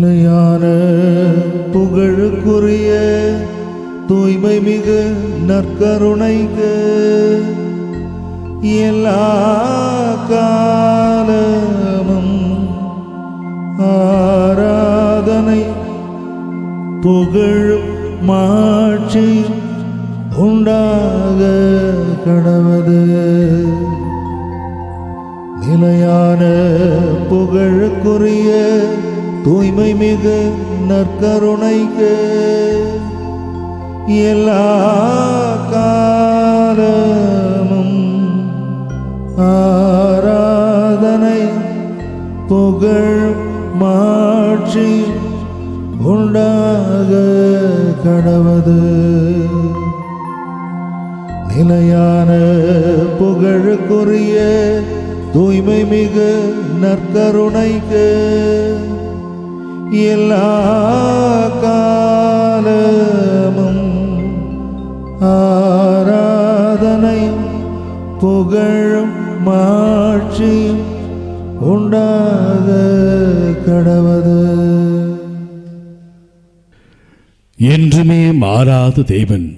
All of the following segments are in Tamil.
நிலையான புகழுக்குரிய தூய்மை மிகு நற்கருணைக்கு எல்லா காலமும் ஆராதனை புகழும் மாட்சி உண்டாக கடவது. நிலையான புகழுக்குரிய தூய்மை மிகு நற்கருணைக்கு எல்லா காலமும் ஆராதனை புகழ் மாட்சி உண்டாக கடவது. நிலையான புகழுக்குரிய தூய்மை மிகு நற்கருணைக்கு எல்லா காலமும் ஆராதனை புகழும் மாட்சி உண்டாக கடவது. என்றுமே மாறாத தேவன்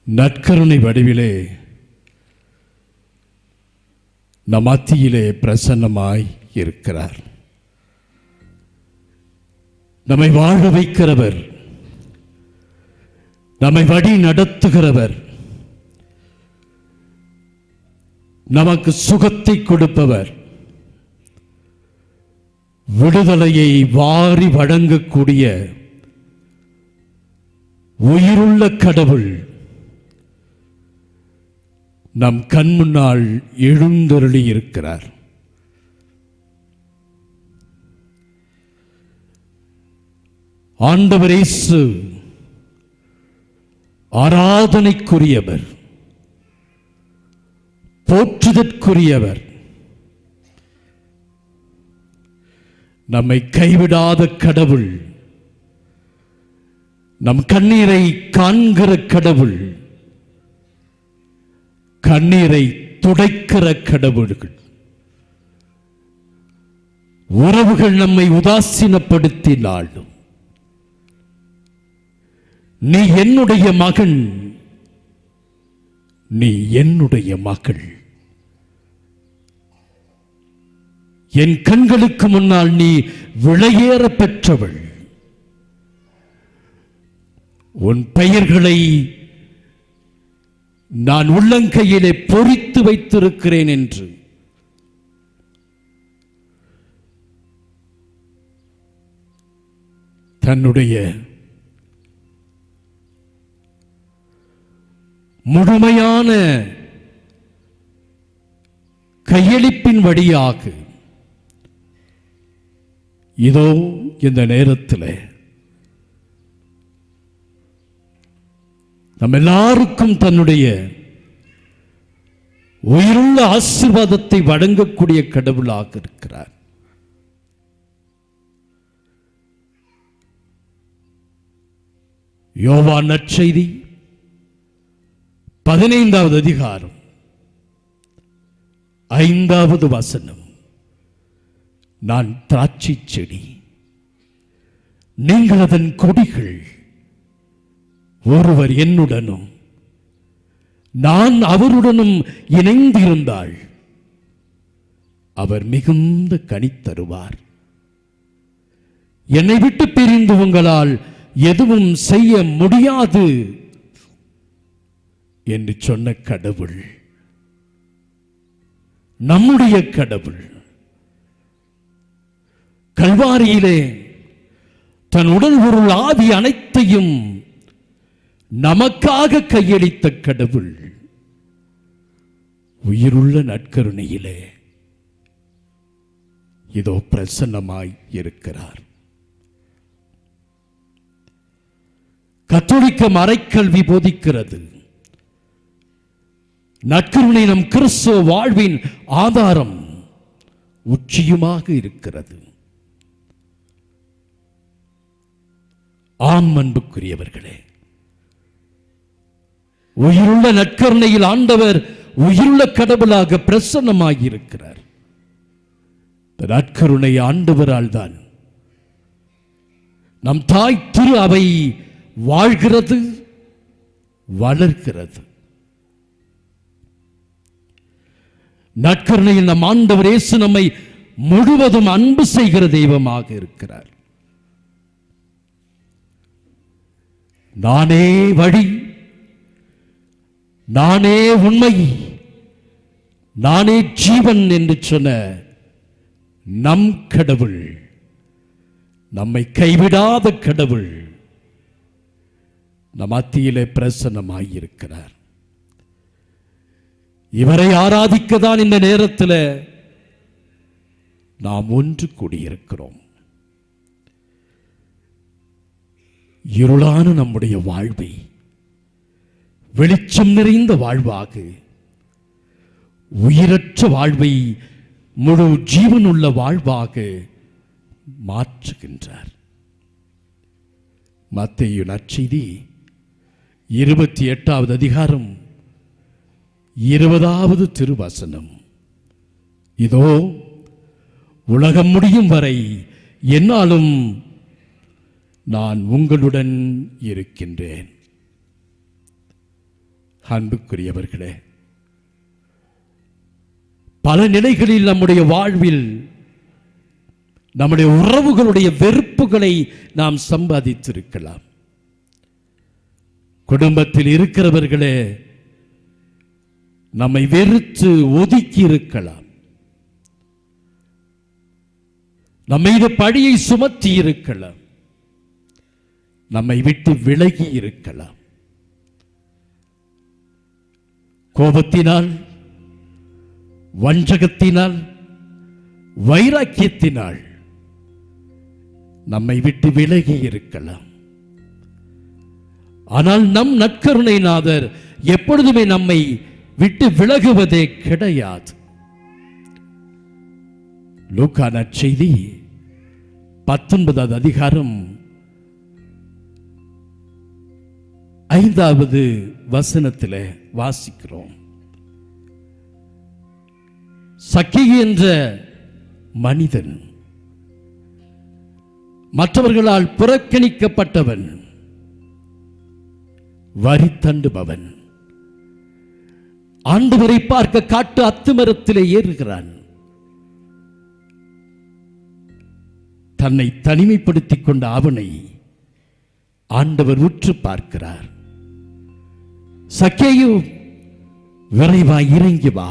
நற்கருணை வடிவிலே நம் மத்தியிலே பிரசன்னமாய் இருக்கிறார். நம்மை வாழ வைக்கிறவர், நம்மை வழி நடத்துகிறவர், நமக்கு சுகத்தை கொடுப்பவர், விடுதலையை வாரி வழங்கக்கூடிய உயிருள்ள கடவுள் நம் கண் முன்னால் எழுந்தருளி இருக்கிறார். ஆண்டவர் இயேசு ஆராதனைக்குரியவர், போற்றுதற்குரியவர், நம்மை கைவிடாத கடவுள், நம் கண்ணீரை காண்கிற கடவுள், கண்ணீரை துடைக்கிற கடவுள்கள். உறவுகள் நம்மை உதாசீனப்படுத்தினாலும் நீ என்னுடைய மகன், நீ என்னுடைய மகள், என் கண்களுக்கு முன்னால் நீ விலையேற பெற்றவள், உன் பெயர்களை நான் உள்ளங்கையிலே பொறித்து வைத்திருக்கிறேன் என்று தன்னுடைய முழுமையான கையளிப்பின் வழியாக இதோ இந்த நேரத்தில் நம்ம எல்லாருக்கும் தன்னுடைய உயிருள்ள ஆசீர்வாதத்தை வழங்கக்கூடிய கடவுளாக இருக்கிறார். யோவான் நற்செய்தி 15வது அதிகாரம் 5வது வசனம். நான் திராட்சை செடி, நீங்கள் அதன் கொடிகள். ஒருவர் என்னுடனும் நான் அவருடனும் இணைந்திருந்தாள் அவர் மிகுந்த கனி தருவார். என்னை விட்டு பிரிந்து உங்களால் எதுவும் செய்ய முடியாது என்று சொன்ன கடவுள் நம்முடைய கடவுள். கல்வாரியிலே தன் உடல் பொருள் ஆவி அனைத்தையும் நமக்காக கையளித்த கடவுள் உயிருள்ள நற்கருணையிலே இதோ பிரசன்னமாய் இருக்கிறார். கத்தோலிக்க மறைக்கல்வி போதிக்கிறது, நற்கருணை நம் கிறிஸ்துவ வாழ்வின் ஆதாரம் உச்சியுமாக இருக்கிறது. ஆம் அன்புக்குரியவர்களே, உயிருள்ள நற்கருணையில் ஆண்டவர் உயிருள்ள கடவுளாக பிரசன்னமாகி இருக்கிறார். நற்கருணை ஆண்டவரால் தான் நம் தாய் திரு அவை வாழ்கிறது, வளர்கிறது. நற்கருணையில் நம் ஆண்டவர் இயேசு நம்மை முழுவதும் அன்பு செய்கிற தெய்வமாக இருக்கிறார். நானே வழி, நானே உண்மை, நானே ஜீவன் என்று சொன்ன நம் கடவுள், நம்மை கைவிடாத கடவுள் நம் மத்தியிலே பிரசன்னமாயிருக்கிறார். இவரை ஆராதிக்கத்தான் இந்த நேரத்தில் நாம் ஒன்று கூடியிருக்கிறோம். இருளான நம்முடைய வாழ்வை வெளிச்சம் நிறைந்த வாழ்வாக, உயிரற்ற வாழ்வை முழு ஜீவனுள்ள வாழ்வாக மாற்றுகின்றார். மத்தேயு நற்செய்தி 28வது அதிகாரம் 20வது திருவசனம். இதோ உலகம் முடியும் வரை என்னாலும் நான் உங்களுடன் இருக்கின்றேன். அன்புக்குரியவர்களே, பல நிலைகளில் நம்முடைய வாழ்வில் நம்முடைய உறவுகளுடைய வெறுப்புகளை நாம் சம்பாதித்திருக்கலாம். குடும்பத்தில் இருக்கிறவர்களே நம்மை வெறுத்து ஒதுக்கி இருக்கலாம். நம்ம மீது பழியை சுமத்தி இருக்கலாம். நம்மை விட்டு விலகி இருக்கலாம். கோபத்தினால், வஞ்சகத்தினால், வைராக்கியத்தினால் நம்மை விட்டு விலகி இருக்கலாம். ஆனால் நம் நற்கருணை நாதர் எப்பொழுதுமே நம்மை விட்டு விலகுவதே கிடையாது. லூக்கா நற்செய்தி 19வது அதிகாரம் 5வது வசனத்தில் வாசிக்கிறோம். சக்கேயு என்ற மனிதன், மற்றவர்களால் புறக்கணிக்கப்பட்டவன், வரி தண்டுபவன், ஆண்டவரை பார்க்க காட்டு அத்திமரத்திலே ஏறுகிறான். தன்னை தனிமைப்படுத்திக் கொண்ட அவனை ஆண்டவர் உற்று பார்க்கிறார். சக்கேயு, விரைவாய் இறங்கி வா,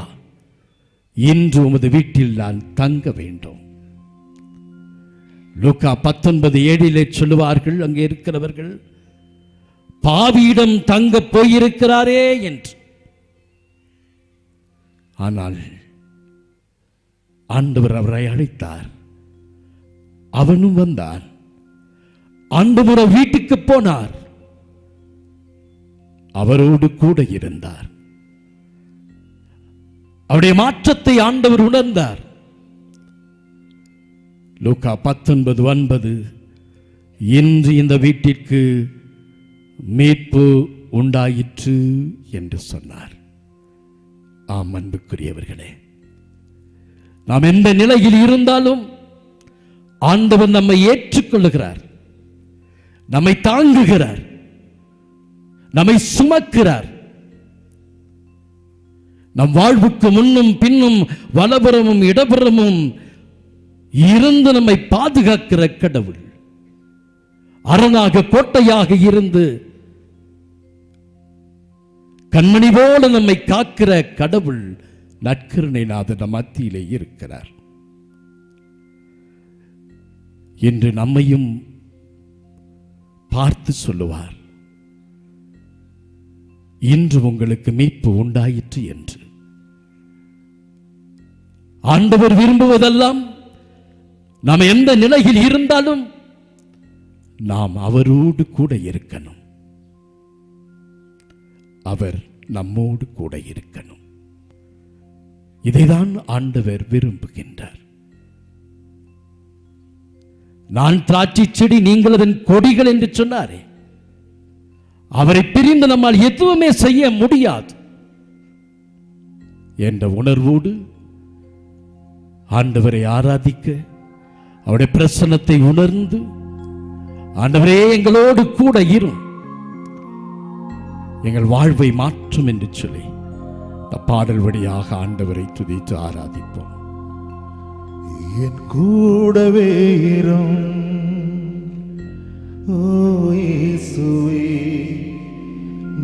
இன்று உமது வீட்டில் நான் தங்க வேண்டும். லூக்கா 19:7 சொல்லுவார்கள் அங்கே இருக்கிறவர்கள், பாவியிடம் தங்க போயிருக்கிறாரே என்று. ஆனால் ஆண்டவர் அவரை அழைத்தார். அவனும் வந்தான். ஆண்டவர் வீட்டுக்கு போனார். அவரோடு கூட இருந்தார். அவருடைய மாற்றத்தை ஆண்டவர் உணர்ந்தார். லூக்கா 19:9, இன்று இந்த வீட்டிற்கு மீட்பு உண்டாயிற்று என்று சொன்னார். ஆம் அன்புக்குரியவர்களே, நாம் எந்த நிலையில் இருந்தாலும் ஆண்டவர் நம்மை ஏற்றுக்கொள்ளுகிறார், நம்மை தாங்குகிறார், நம்மை சுமக்கிறார். நம் வாழ்வுக்கு முன்னும் பின்னும் வலபுறமும் இடபுறமும் இருந்து நம்மை பாதுகாக்கிற கடவுள், அரணாக கோட்டையாக இருந்து கண்மணி போல நம்மை காக்கிற கடவுள் நற்கருணை நாதர் நம் மத்தியிலே இருக்கிறார். என்று நம்மையும் பார்த்து சொல்லுவார், இன்று உங்களுக்கு மீட்பு உண்டாயிற்று என்று. ஆண்டவர் விரும்புவதெல்லாம் நாம் எந்த நிலையில் இருந்தாலும் நாம் அவரோடு கூட இருக்கணும். அவர் நம்மோடு கூட இருக்கணும். இதைதான் ஆண்டவர் விரும்புகின்றார். நான் திராட்சை செடி, நீங்கள் அதன் கொடிகள் என்று சொன்னாரே, அவரை பிரிந்து நம்மால் எதுவுமே செய்ய முடியாது என்ற உணர்வோடு ஆண்டவரை ஆராதிக்க, அவருடைய பிரசன்னத்தை உணர்ந்து ஆண்டவரே எங்களோடு கூட இரும், எங்கள் வாழ்வை மாற்றும் என்று சொல்லி இந்த பாடல் வழியாக ஆண்டவரை துதித்து ஆராதிப்போம். என் கூடவே இரும் ஓ இயேசுவே,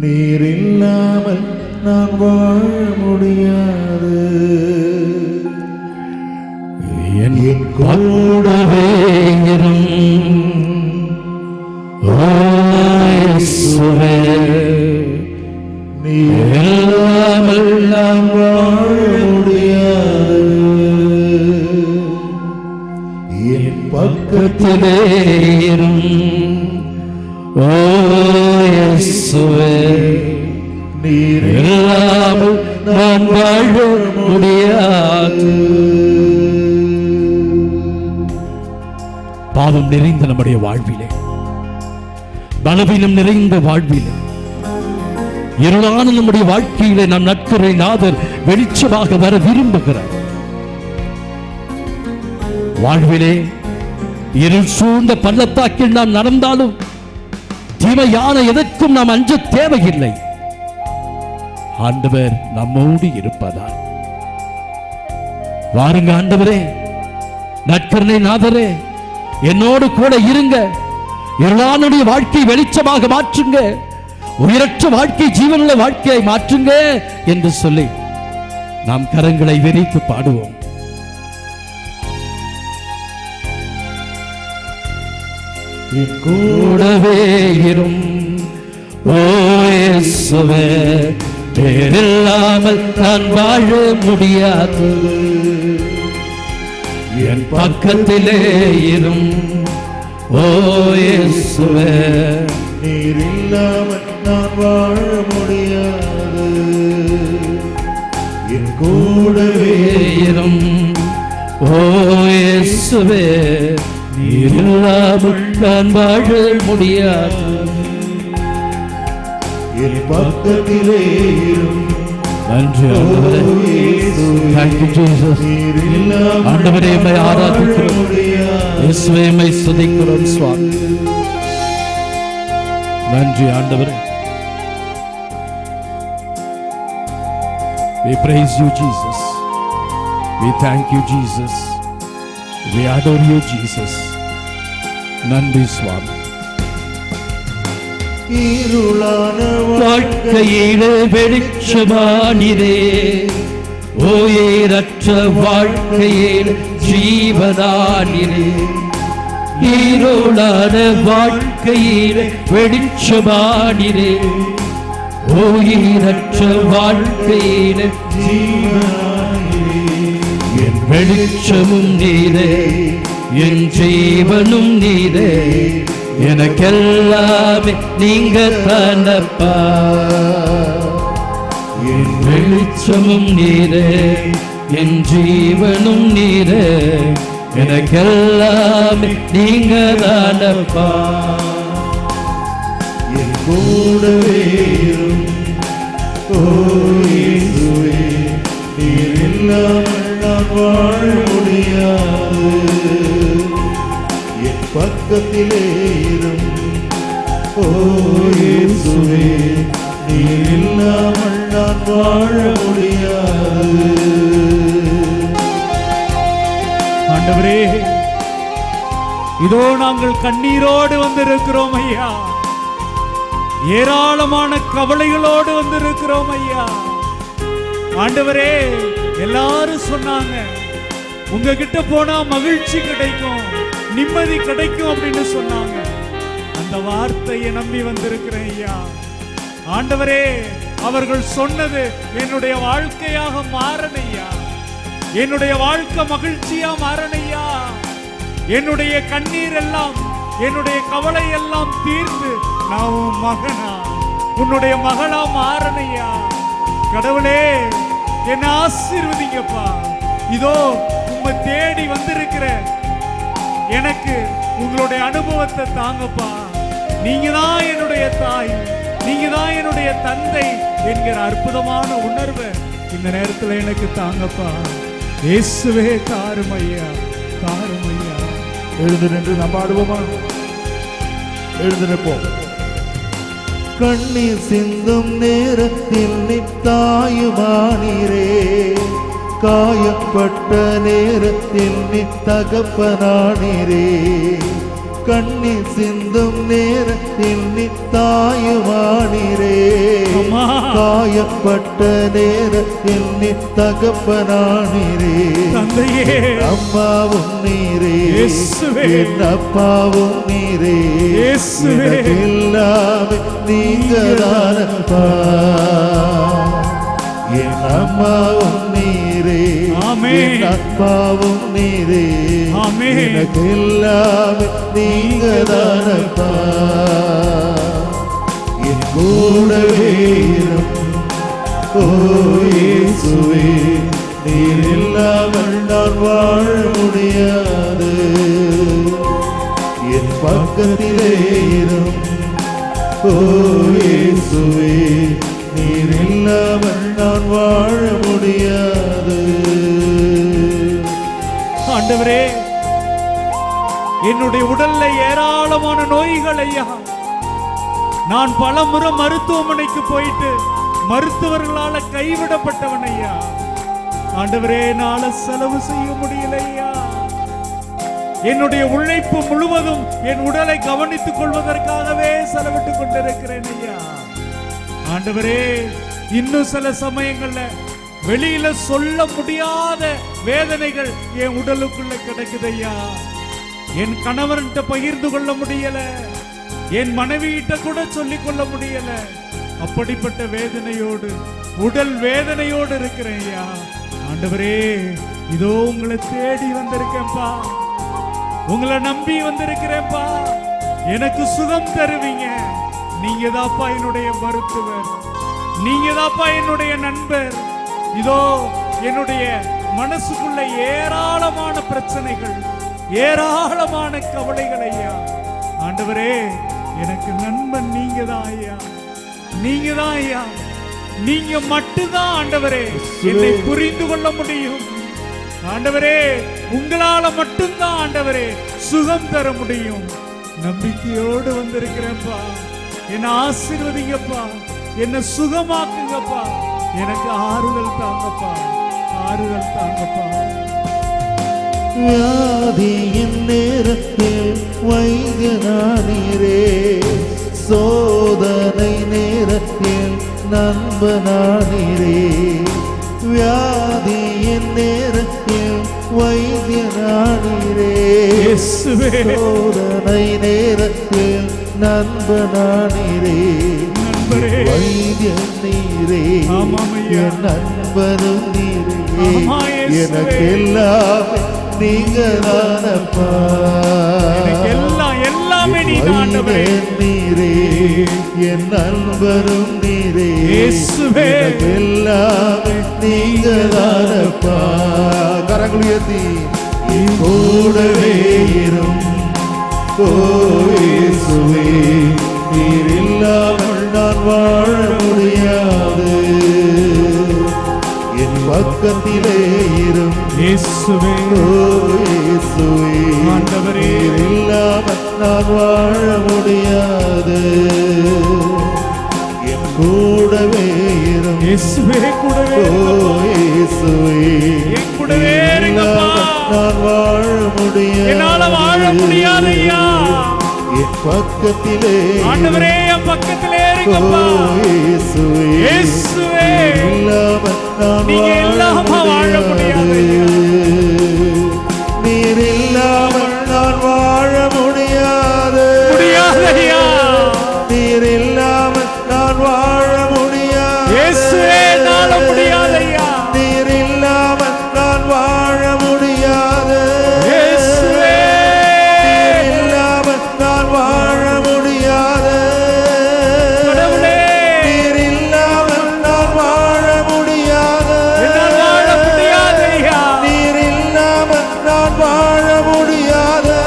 நீர் இல்லாமல் நான் வாழ முடியாது. என் கூடவே இரும் ஓ இயேசுவே, நீர் இல்லாமல் நான் வாழ முடியாது. என் பக்கத்திலே இரும் ஓ இயேசுவே, நீர் இல்லாமல் நான் வாழ முடியாது. பாவம் நிறைந்த நம்முடைய வாழ்விலே, பலவீனம் நிறைந்த வாழ்விலே, இருளான நம்முடைய வாழ்க்கையிலே நாம் நட்கரை நாதர் வெளிச்சமாக வர விரும்புகிறார். வாழ்விலே இருள் சூழ்ந்த பள்ளத்தாக்கில் நாம் நடந்தாலும் தீமையான எதற்கும் நாம் அஞ்ச தேவையில்லை. ஆண்டவர் நம்மோடு இருப்பதால் வாருங்க ஆண்டவரே, நற்கருணை நாதரே, என்னோடு கூட இருங்க, இருளானுடைய வாழ்க்கை வெளிச்சமாக மாற்றுங்க, உயிரற்ற வாழ்க்கை ஜீவனுள்ள வாழ்க்கையை மாற்றுங்க என்று சொல்லி நாம் கரங்களை விரித்து பாடுவோம். என் கூடவே இரும் ஓ இயேசுவே, பேரில்லாமல் நான் வாழ முடியாது. என் பக்கத்திலே இரும் ஓ இயேசுவே, நீர் இல்லாமல் நான் வாழ முடியாது. என் கூடவே இரும் ஓ இயேசுவே, நீர் இல்லாமல் நான் வாழ முடியாது. என் பக்கத்திலே இரும் நன்றி ஆண்டவரே. Thank you Jesus. ஆண்டவரே உம்மை ஆராதிக்கிறோம், இயேசுவே உம்மை துதிக்கிறோம் சுவாமி. நன்றி ஆண்டவரே. We praise you Jesus. We thank you Jesus. We adore you Jesus. நன்றி சுவாமி. இருளான வாழ்க்கையிலே வெளிச்சமானிரே, ஓயேரற்ற வாழ்க்கையில் ஜீவனானிரே. இருளான வாழ்க்கையிலே வெளிச்சமானிரே, ஓயேரற்ற வாழ்க்கையிலே ஜீவனாயிரே. என் வெளிச்சமும் நீரே, என் ஜீவனும் நீரே, எனக்கெல்லாமே நீங்க தானப்பா. என் வெளிச்சமும் நீரே, என் ஜீவனும் நீரே, எனக்கெல்லாமே நீங்க தானப்பா. என் கூடவே இரும் ஓ இயேசுவே, நீர் இல்லாமல் நான் வாழ முடியாது. என் பக்கத்திலே இரும் ஓ இயேசுவே, நீர் இல்லாமல் நான் வாழ முடியாது. ஆண்டவரே, இதோ நாங்கள் கண்ணீரோடு வந்திருக்கிறோம் ஐயா, ஏராளமான கவலைகளோடு வந்திருக்கிறோம் ஐயா. ஆண்டவரே, எல்லாரும் சொன்னாங்க உங்ககிட்ட போனா மகிழ்ச்சி கிடைக்கும், நிம்மதி கிடைக்கும் அப்படின்னு சொன்னாங்க. அந்த வார்த்தையை நம்பி வந்திருக்கிறேன் ஐயா. ஆண்டவரே, அவர்கள் சொன்னது என்னுடைய வாழ்க்கையாக மாறணையா, என்னுடைய வாழ்க்கை மகிழ்ச்சியா மாறணையா. என்னுடைய கண்ணீர் எல்லாம், என்னுடைய கவலை எல்லாம் தீர்ந்து நான் உன் மகனா, உன்னுடைய மகளா மாறணையா. கடவுளே, என்னை ஆசீர்வதிங்கப்பா. இதோ உம்மை தேடி வந்திருக்கிற எனக்கு உங்களுடைய அனுபவத்தை தாங்கப்பா. நீங்க தான் என்னுடைய தாய், நீங்க தான் என்னுடைய தந்தை என்கிற அற்புதமான உணர்வை இந்த நேரத்தில் எனக்கு தாங்கப்பா. இயேசுவே தாரும் ஐயா, தாரும் ஐயா. எழுந்து நின்று நாம் பாடுவோமா? எழுந்து நிற்போம். கண்ணீர் சிந்தும் நேரத்தில் நித்தாயுமானீரே, காயப்பட்ட நேரத்தில் நித்தகப்பனானீரே. கண்ணீர் சிந்தும் நேரத்தில் நித்தாயுமானீரே, காயப்பட்ட நேரத்தில் நித்தகப்பனானீரே. அம்மாவும் நீரே, என் அப்பாவும் நீரே, எல்லாமே நீங்கதானப்பா. என் அம்மாவும் நீரே, என் அப்பாவும் நீரே, எனக்கு எல்லாமே நீங்கதானப்பா. என் கூடவே இரும் ஓ இயேசுவே, நீர் இல்லாமல் நான் வாழ முடியாது. என் பக்கத்திலே இரும் ஓ இயேசுவே, நீர் இல்லாமல் நான் வாழ முடியாது. ஆண்டவரே, என்னுடைய உடல்ல ஏராளமான நோய்கள் ஐயா. நான் பல முறை மருத்துவமனைக்கு போயிட்டு மருத்துவர்களால கைவிடப்பட்டவன் ஐயா. ஆண்டவரே, நாள செலவு செய்ய முடியல ஐயா. என்னுடைய உழைப்பு முழுவதும் என் உடலை கவனித்துக் கொள்வதற்காகவே செலவிட்டுக் கொண்டிருக்கிறேன் ஐயா. ஆண்டவரே, இன்னும் சில சமயங்கள்ல வெளியில சொல்ல முடியாத வேதனைகள் என் உடலுக்குள்ள கிடக்குது ஐயா. என் கணவன்கிட்ட பகிர்ந்து கொள்ள முடியல, என் மனைவியிட்ட கூட சொல்லிக் கொள்ள முடியல. அப்படிப்பட்ட வேதனையோடு, உடல் வேதனையோடு இருக்கிறேன் ஐயா. ஆண்டவரே, இதோ உங்களை தேடி வந்திருக்கேன்ப்பா, உங்களை நம்பி வந்திருக்கிறேன்ப்பா. எனக்கு சுகம் தருவீங்க. நீங்க தான்ப்பா என்னுடைய மருத்துவர், நீங்க தான்ப்பா என்னுடைய நண்பர். இதோ என்னுடைய மனசுக்குள்ள ஏராளமான பிரச்சனைகள், ஏராளமான கவலைகள் ஐயா. ஆண்டவரே, எனக்கு நண்பன் நீங்க தான் ஐயா, நீங்க தான் ஐயா. நீங்க மட்டும்தான் ஆண்டவரே என்னை புரிந்து கொள்ள முடியும். ஆண்டவரே, உங்களால மட்டும்தான் ஆண்டவரே சுகம் தர முடியும். நம்பிக்கையோடு வந்திருக்கிறேன்ப்பா. என்னை ஆசீர்வதிங்கப்பா, என்னை சுகமாக்குங்கப்பா, எனக்கு ஆறுதல் தாங்கப்பா, ஆறுதல் தாங்கப்பா. வியாதியின் நேரத்தில் வைத்தியனானீரே, சோதனை நேரத்தில் நண்பனானீரே. வியாதியின் நேரத்தில் வைத்தியனானீரே, சோதனை நேரத்தில் நண்பனானீரே. வைத்தியன் நீரே, என் நண்பனும் நீரே, எனக்கு எல்லாமே நீங்க தானப்பா. எல்லாமே நீரே, என் நண்பரும் நீரே, எனக்கு எல்லாமே நீங்க தானப்பா. கரங்கள் உயர்த்தி கூடவே இரும் ஓ இயேசுவே, நீர் இல்லாமல் நான் வாழ முடியாது. என் பக்கத்திலே இரும் இயேசுவே, ஓ இயேசுவே, ஆண்டவரே, நீர் இல்லாமல் நான் வாழ முடியாது. என் கூடவே இரும் இயேசுவே, கூடவே ஓ இயேசுவே, என் கூடவே இருங்கப்பா. நான் வாழ முடியாது, என்னால வாழ முடியாது ஐயா. என் பக்கத்திலே ஆண்டவரே, என் பக்கத்திலே இருங்கப்பா. இயேசுவே, இயேசுவே, இல்லாமல் நான் நீங்க இல்லாம வாழ முடியாது. நீர் இல்லாமல் நான் வாழ முடியாது, முடியாது ஐயா. நீர் இல்லாமல் நான் வாழ முடியாது. இயேசுவே, நாள முடியாது ஐயா. நீர் இல்லாமல் நான் வாழ முடியாது. இயேசுவே, நீர் இல்லாமல் நான் வாழ முடியாது. கடவுளே, நீர் இல்லாமல் நான் வாழ முடியாது. என்னால் வாழ முடியாது ஐயா. நீர் இல்லாமல் நான் வாழ முடியாது.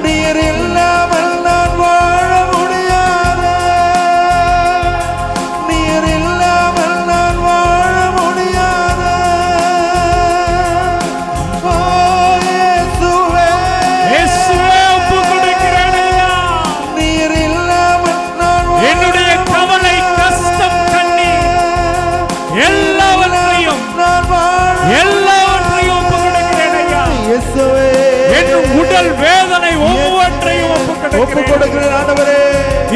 நீர் இல்லாமல் நான் வாழ முடியாது. நீர் இல்லாமல் துன்பங்கள் வேதனை ஒவ்வொன்றையும் ஒப்பு கொடுக்கிறேன் ஆண்டவரே.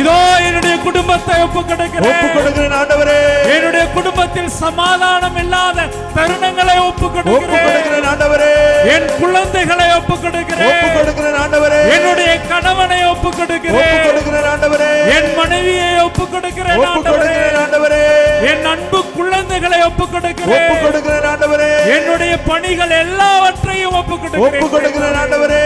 இதோ என்னுடைய குடும்பத்தை ஒப்பு கொடுக்கிறேன் ஆண்டவரே. என்னுடைய குடும்பத்தில் சமாதானம் இல்லாத தருணங்களை ஒப்பு கொடுக்கிறேன் ஆண்டவரே. என் குழந்தைகளை ஒப்பு கொடுக்கிறேன் ஆண்டவரே. என்னுடைய கணவனை ஒப்பு கொடுக்கிறேன் ஆண்டவரே. என் மனைவியை ஒப்பு கொடுக்கிறேன் ஆண்டவரே. என் அன்பு குழந்தைகளை ஒப்பு கொடுக்கிறேன் ஆண்டவரே. என்னுடைய பணிகள் எல்லாவற்றையும் ஒப்பு கொடுக்கிறேன் ஆண்டவரே.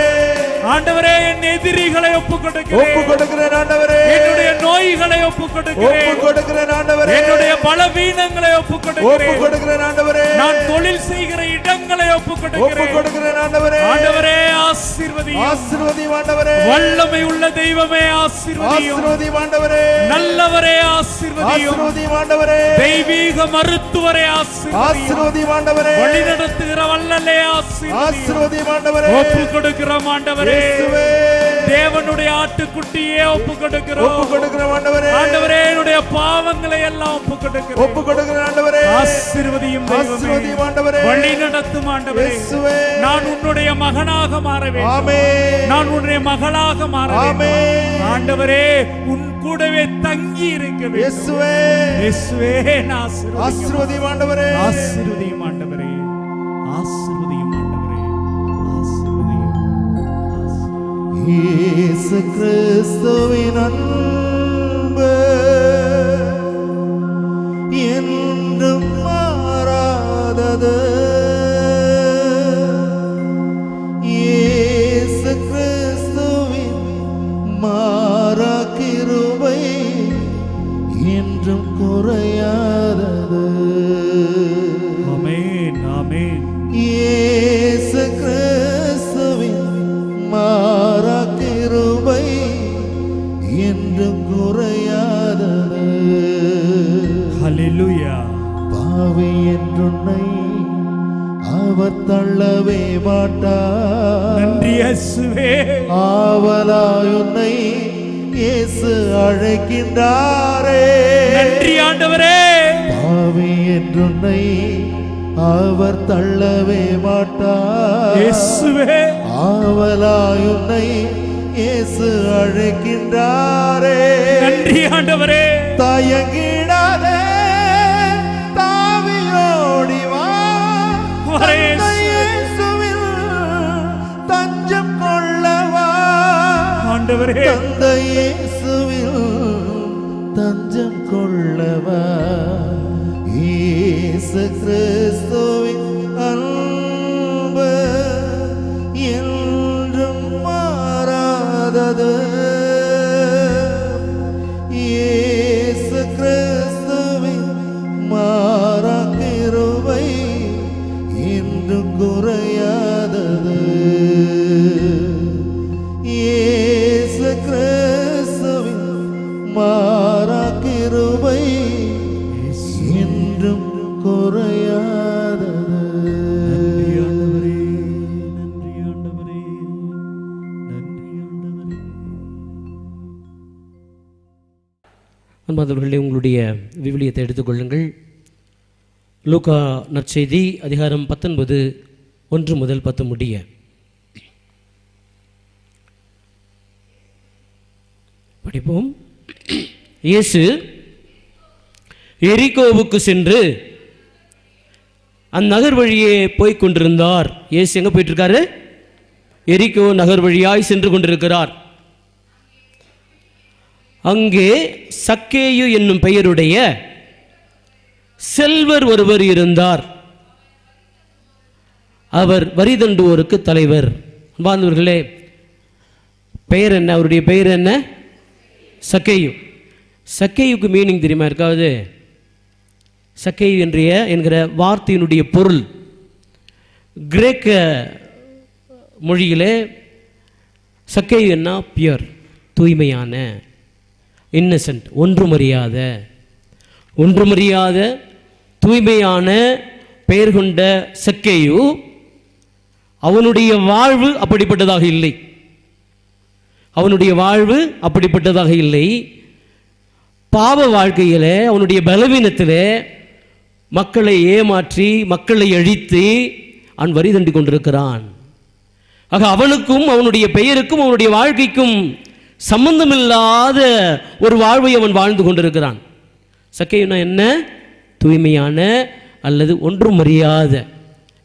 ஆண்டவரே, என் எதிரிகளை ஒப்பு கொடுக்கிறேன் ஆண்டவரே. என்னுடைய நோய்களை ஒப்பு கொடுக்கிறேன் ஆண்டவரே. என்னுடைய பலவீனங்களை ஒப்பு கொடுக்கிறேன் ஆண்டவரே. நான் தொழில் செய்கிற இடங்களை ஒப்பு கொடுக்கிறேன் ஆண்டவரே. ஆண்டவரே, ஆசீர்வதியும் ஆண்டவரே. வல்லமை உள்ள தெய்வமே ஆசீர்வதியும் ஆண்டவரே. நல்லவரே ஆசீர்வதியும் ஆண்டவரே. தெய்வீக மருத்துவரே ஆசீர்வதியும் ஆண்டவரே. வழி நடத்துகிற வல்லலே ஆசீர்வதியும் ஆண்டவரே. ஒப்பு கொடுக்கிறோம் ஆண்டவரே. தேவனுடைய ஆட்டுக்குட்டியே ஒப்பு கொடுக்கிறோம் ஆண்டவரே. என்னுடைய பாவங்களை எல்லாம் ஒப்பு கொடுக்கிறேன் ஆண்டவரே. ஆசீர்வதியும் ஆண்டவரே. வழி நடத்தும் ஆண்டவரே. நான் உன்னுடைய மகனாக மாற வேண்டும். ஆமென். நான் உன்னுடைய மகளாக மாற வேண்டும். ஆமென். ஆண்டவரே, உன் கூடவே தங்கி இருக்க வேண்டும். இயேசுவே, ஆசீர்வதியும் ஆண்டவரே. ஆசீர்வதியும் ஆண்டவரே. ஆசீர்வதியும் ஆண்டவரே. ஆசீர்வதியும். இயேசு கிறிஸ்துவின் அன்பு என்றும் மாறாதது. இயேசு கிறிஸ்துவின் மாறா கிருபை என்றும் குறையாதது. ஆமென், ஆமென். இயேசு கிறிஸ்துவின் மாறா கிருபை என்றும் குறையாதது. ஹல்லேலூயா. பாவி என்றுன்னை அவர் தள்ளவே மாட்டார். நன்றி இயேசுவே. ஆவலாய் உன்னை இயேசு அழைக்கின்றாரே. நன்றி ஆண்டவரே. பாவி என்றுன்னை அவர் தள்ளவே மாட்டார். இயேசுவே. ஆவலாய் உன்னை இயேசு அழைக்கின்றாரே. நன்றி ஆண்டவரே. தயங்கிடாதே, தாவியோடி வா. தந்தை இயேசுவில் தஞ்சம் கொள்ளவா. ஆண்டவரே, தந்தை இயேசுவில் தஞ்சம் கொள்ளவா. இயேசு கிறிஸ்துவின் அன்பு என்றும் மாறாதது. இயேசு கிறிஸ்துவின் மாறா கிருபை என்றும் குறையாதது. இயேசு கிறிஸ்துவின் மாறா கிருபை என்றும் குறையாதது. நன்றி ஆண்டவரே. நன்றி ஆண்டவரே. நன்றி ஆண்டவரே. அன்பார்ந்தவர்களே, உங்களுடைய விவிலியத்தை எடுத்துக்கொள்ளுங்கள். லூக்கா நற்செய்தி அதிகாரம் 19 1 முதல் 10 முடிய. படிப்போம். இயேசு எரிகோவுக்கு சென்று அந்நகர் வழியே போய்க் கொண்டிருந்தார். இயேசு எங்கே போயிட்டு இருக்காரு? எரிகோ நகர் வழியாய் சென்று கொண்டிருக்கிறார். அங்கே சக்கேயு என்னும் பெயருடைய செல்வர் ஒருவர் இருந்தார். அவர் வரி தண்டுவோருக்கு தலைவர். அன்பார்ந்தவர்களே, பெயர் என்ன? அவருடைய பெயர் என்ன? சக்கேயு. சக்கேயுக்கு மீனிங் தெரியுமா இருக்காது? சக்கேயு என்கிற வார்த்தையினுடைய பொருள் கிரேக்க மொழியிலே சக்கேயு என்ன? பியர், தூய்மையான, இன்னசென்ட், ஒன்றுமறியாத தூய்மையான பெயர் கொண்ட சக்கேயு. அவனுடைய வாழ்வு அப்படிப்பட்டதாக இல்லை. பாவ வாழ்க்கையில், அவனுடைய பலவீனத்தில் மக்களை ஏமாற்றி, மக்களை அழித்து அவன் வரி தண்டி கொண்டிருக்கிறான். ஆக அவனுக்கும் அவனுடைய பெயருக்கும் அவனுடைய வாழ்க்கைக்கும் சம்பந்தமில்லாத ஒரு வாழ்வை அவன் வாழ்ந்து கொண்டிருக்கிறான். சக்கேயுனா என்ன? தூய்மையான அல்லது ஒன்றும் அறியாத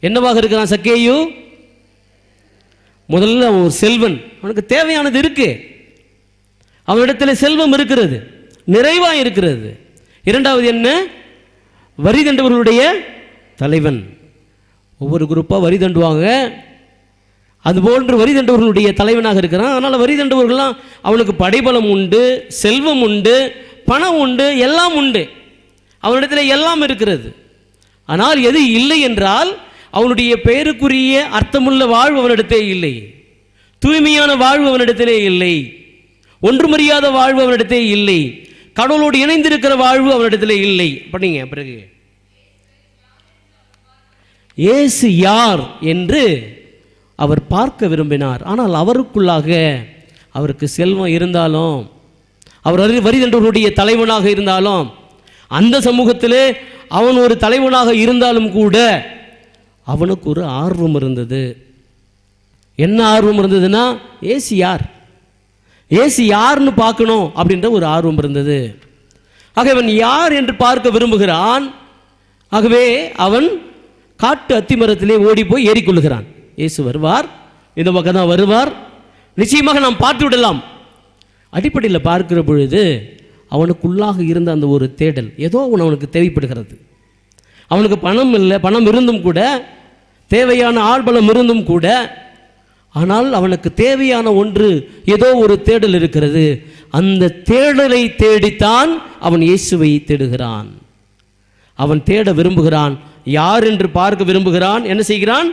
என்னவாக இருக்கிறான் சக்கேயு? முதல்ல அவன் ஒரு செல்வன், அவனுக்கு தேவையானது இருக்கு, அவனிடத்தில் செல்வம் இருக்கிறது, நிறைவாக இருக்கிறது. இரண்டாவது என்ன? வரி தண்டுவர்களுடைய தலைவன். ஒவ்வொரு குரூப்பாக வரி தண்டுவாங்க, அதுபோன்று வரி தண்டுவர்களுடைய தலைவனாக இருக்கிறான். அதனால் வரி தண்டுவர்கள்லாம் அவனுக்கு படைபலம் உண்டு, செல்வம் உண்டு, பணம் உண்டு, எல்லாம் உண்டு, அவனிடத்தில் எல்லாம் இருக்கிறது. ஆனால் எது இல்லை என்றால் அவனுடைய பெயருக்குரிய அர்த்தமுள்ள வாழ்வு அவனிடத்தே இல்லை, தூய்மையான வாழ்வு அவனிடத்திலே இல்லை, ஒன்றுமறியாத வாழ்வு அவனிடத்தே இல்லை, கடவுளோடு இணைந்திருக்கிற வாழ்வு அவனிடத்திலே இல்லை. படிங்க பிறகு. இயேசு யார் என்று அவர் பார்க்க விரும்பினார். ஆனால் அவருக்குள்ளாக அவருக்கு செல்வம் இருந்தாலும், அவர் வரி தண்டுவர்களுடைய தலைவனாக இருந்தாலும், அந்த சமூகத்திலே அவன் ஒரு தலைவனாக இருந்தாலும் கூட அவனுக்கு ஒரு ஆர்வம் இருந்தது. என்ன ஆர்வம் இருந்ததுன்னா, இயேசு யார், இயேசு யார்னு பார்க்கணும் அப்படின்ற ஒரு ஆர்வம் இருந்தது. ஆக அவன் யார் என்று பார்க்க விரும்புகிறான். ஆகவே அவன் காட்டு அத்திமரத்திலே ஓடி போய் ஏறிக்கொள்கிறான். இயேசு வருவார், இந்த பக்கம் தான் வருவார், நிச்சயமாக நாம் பார்த்து விடலாம். அடிப்படையில் பார்க்கிற பொழுது அவனுக்குள்ளாக இருந்த அந்த ஒரு தேடல், ஏதோ ஒன்று அவனுக்கு தேவைப்படுகிறது. அவனுக்கு பணம் இல்லை, பணம் இருந்தும் கூட, தேவையான ஆள்பலம் இருந்தும் கூட, ஆனால் அவனுக்கு தேவையான ஒன்று, ஏதோ ஒரு தேடல் இருக்கிறது. அந்த தேடலை தேடித்தான் அவன் இயேசுவை தேடுகிறான். அவன் தேட விரும்புகிறான், யார் என்று பார்க்க விரும்புகிறான். என்ன செய்கிறான்?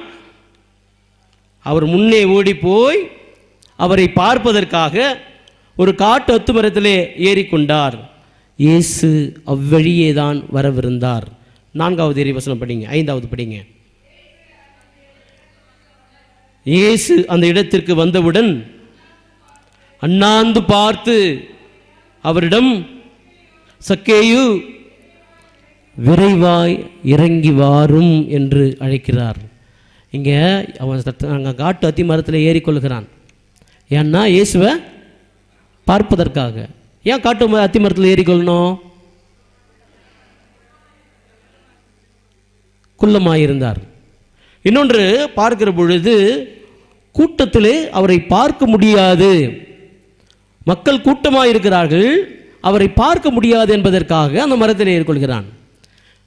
அவர் முன்னே ஓடி போய் அவரை பார்ப்பதற்காக ஒரு காட்டு அத்துமரத்திலே ஏறிக்கொண்டார். இயேசு அவ்வழியே தான் வரவிருந்தார். 4வது இறைவசனம் படிங்க, 5வது படிங்க. இயேசு அந்த இடத்திற்கு வந்தவுடன் அண்ணாந்து பார்த்து அவரிடம், சக்கேயு விரைவாய் இறங்கி வாரும் என்று அழைக்கிறார். இங்கே அவன் காட்டு அத்தி மரத்தில் ஏறிக்கொள்கிறான். ஏன்னா இயேசுவை பார்ப்பதற்காக. ஏன் காட்டு அத்தி மரத்தில் ஏறிக்கொள்ளணும்? குள்ளமாயிருந்தார். இன்னொன்று பார்க்கிற பொழுது கூட்டத்திலே அவரை பார்க்க முடியாது, மக்கள் கூட்டமாக இருக்கிறார்கள், அவரை பார்க்க முடியாது என்பதற்காக அந்த மரத்தில் ஏறிக்கொள்கிறான்.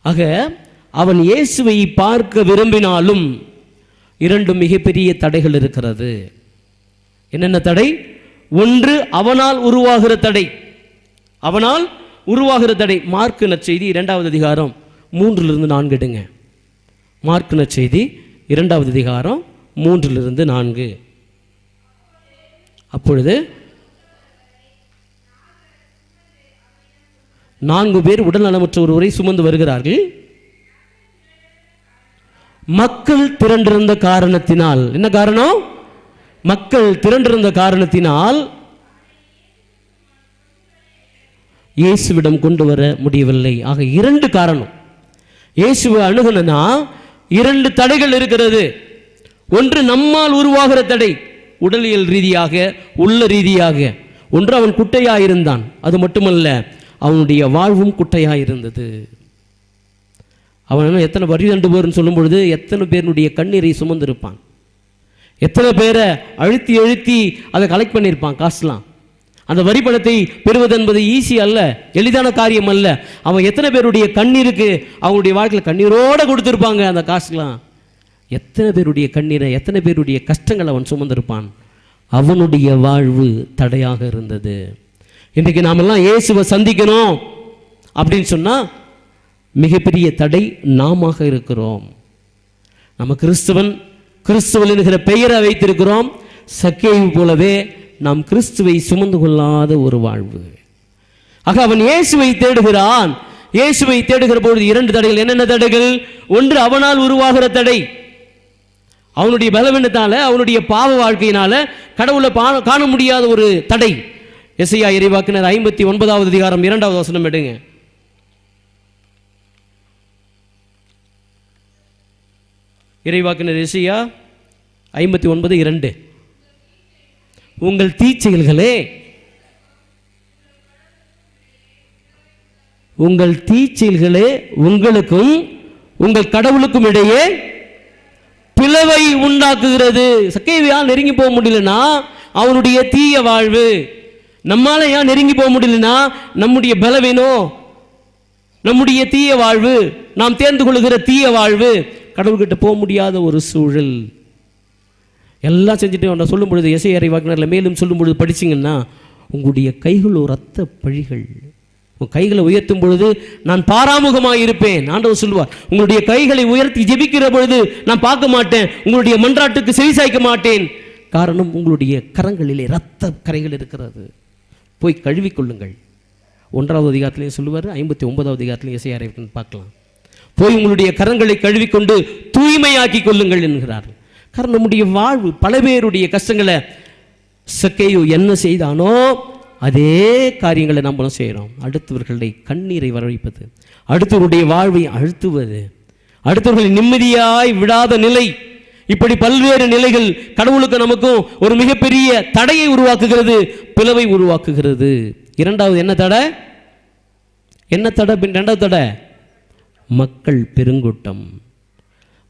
ஆக அவன் இயேசுவை பார்க்க விரும்பினாலும் 2 மிகப்பெரிய தடைகள் இருக்கிறது. என்னென்ன தடை? ஒன்று அவனால் உருவாகிற தடை, அவனால் உருவாகிற தடை. மார்க்கு நற்செய்தி 2வது அதிகாரம் 3லிருந்து 4 எடுங்க. மார்க்கு நற்செய்தி 2வது அதிகாரம் 3லிருந்து 4. அப்பொழுது 4 பேர் உடல் நலமற்ற ஒருவரை சுமந்து வருகிறார்கள். மக்கள் திரண்டிருந்த காரணத்தினால், என்ன காரணம்? மக்கள் திரண்டிருந்த காரணத்தினால் இயேசுவிடம் கொண்டு வர முடியவில்லை. ஆக 2 காரணம். இயேசுவை அணுகணும்னா 2 தடைகள் இருக்கிறது. ஒன்று நம்மால் உருவாகிற தடை, உடலியல் ரீதியாக, உள்ள ரீதியாக. ஒன்று அவன் குட்டையாயிருந்தான், அது மட்டுமல்ல அவனுடைய வாழ்வும் குட்டையாயிருந்தது. அவன் எத்தனை வரி தண்டு போர்னு சொல்லும் பொழுது எத்தனை பேருடைய கண்ணீரை சுமந்திருப்பான், எத்தனை பேரை அழுத்தி அழுத்தி அதை கலெக்ட் பண்ணியிருப்பான் காசுலாம். அந்த வரி பணத்தை பெறுவது என்பது ஈஸி அல்ல, எளிதான காரியம் அல்ல. அவன் எத்தனை பேருடைய கண்ணீருக்கு அவங்களுடைய வாழ்க்கையில் கண்ணீரோடு கொடுத்துருப்பாங்க அந்த காசுலாம். எத்தனை பேருடைய கண்ணீரை, எத்தனை பேருடைய கஷ்டங்களை அவன் சுமந்திருப்பான். அவனுடைய வாழ்வு தடையாக இருந்தது. இன்றைக்கு நாமெல்லாம் இயேசுவை சந்திக்கணும் அப்படின்னு சொன்னால் மிகப்பெரிய தடை நாம இருக்கிறோம். நம்ம கிறிஸ்துவன் என்கிற பெயரை வைத்திருக்கிறோம். சக்கேயு போலவே நாம் கிறிஸ்துவை சுமந்து கொள்ளாத ஒரு வாழ்வு. ஆக அவன் இயேசுவை தேடுகிறான். இயேசுவை தேடுகிற பொழுது 2 தடைகள். என்னென்ன தடைகள்? ஒன்று அவனால் உருவாகிற தடை, அவனுடைய பலவீனத்தால, அவனுடைய பாவ வாழ்க்கையினால கடவுளை காண முடியாத ஒரு தடை. எசையா இறைவாக்கினர் 59வது அதிகாரம் 2வது வசனம் எடுங்க. இறைவாக்கினர் எசையா 59:2. உங்கள் தீச்செயல்களே உங்களுக்கும் உங்கள் கடவுளுக்கும் இடையே பிளவை உண்டாக்குகிறது. சக்கேவியால் நெருங்கி போக முடியலனா அவனுடைய தீய வாழ்வு, நம்மால ஏன் நெருங்கி போக முடியலனா நம்முடைய பலவீனம், நம்முடைய தீய வாழ்வு, நாம் தேர்ந்து கொள்ளுகிற தீய வாழ்வு, கடவுள்கிட்ட போக முடியாத ஒரு சூழல். எல்லாம் செஞ்சுட்டு அவனை சொல்லும் பொழுது எசேக்கியா இறைவாக்கினரில் மேலும் சொல்லும் பொழுது படிச்சிங்கன்னா, உங்களுடைய கைகளோ இரத்த பழிகள், உங்கள் கைகளை உயர்த்தும் பொழுது நான் பாராமுகமாக இருப்பேன். ஆண்டவர் சொல்லுவார், உங்களுடைய கைகளை உயர்த்தி ஜெபிக்கிற பொழுது நான் பார்க்க மாட்டேன், உங்களுடைய மன்றாட்டுக்கு செவிசாய்க்க மாட்டேன். காரணம், உங்களுடைய கரங்களிலே இரத்த கரைகள் இருக்கிறது, போய் கழுவிக்கொள்ளுங்கள். 1வது அதிகாரத்திலையும் சொல்லுவார், 59வது அதிகாரத்திலையும் எசேக்கியா இறைவாக்கினர் பார்க்கலாம். போய் உங்களுடைய கரங்களை கழுவிக்கொண்டு தூய்மையாக்கி கொள்ளுங்கள் என்கிறார். காரணம், நம்முடைய வாழ்வு, பல பேருடைய கஷ்டங்களை சக்கேயு என்ன செய்தானோ அதே காரியங்களை நம்மளும் செய்கிறோம். அடுத்தவர்களுடைய கண்ணீரை வரவழைப்பது, அடுத்தவருடைய வாழ்வை அழுத்துவது, அடுத்தவர்களை நிம்மதியாய் விடாத நிலை, இப்படி பல்வேறு நிலைகள் கடவுளுக்கு நமக்கும் ஒரு மிகப்பெரிய தடையை உருவாக்குகிறது, பிளவை உருவாக்குகிறது. இரண்டாவது என்ன தடை? இரண்டாவது தடை மக்கள் பெருங்கூட்டம்.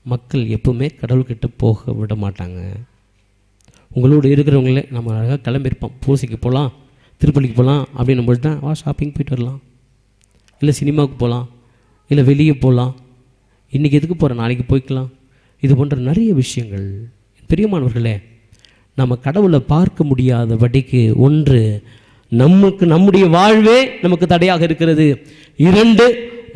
மக்கள் எப்பவுமே கடவுள்கிட்ட போக விட மாட்டாங்க. உங்களோடு இருக்கிறவங்களே நம்ம அழகாக கிளம்பியிருப்போம், பூசைக்கு போகலாம், திருப்பள்ளிக்கு போகலாம் அப்படின்னும் பொழுது தான், வா ஷாப்பிங் போயிட்டு வரலாம், இல்லை சினிமாவுக்கு போகலாம், இல்லை வெளியே போகலாம், இன்றைக்கி எதுக்கு போகிறோம், நாளைக்கு போய்க்கலாம். இது போன்ற நிறைய விஷயங்கள். பிரியமானவர்களே, நம்ம கடவுளை பார்க்க முடியாதபடிக்கு, ஒன்று நம்முடைய வாழ்வே நமக்கு தடையாக இருக்கிறது. 2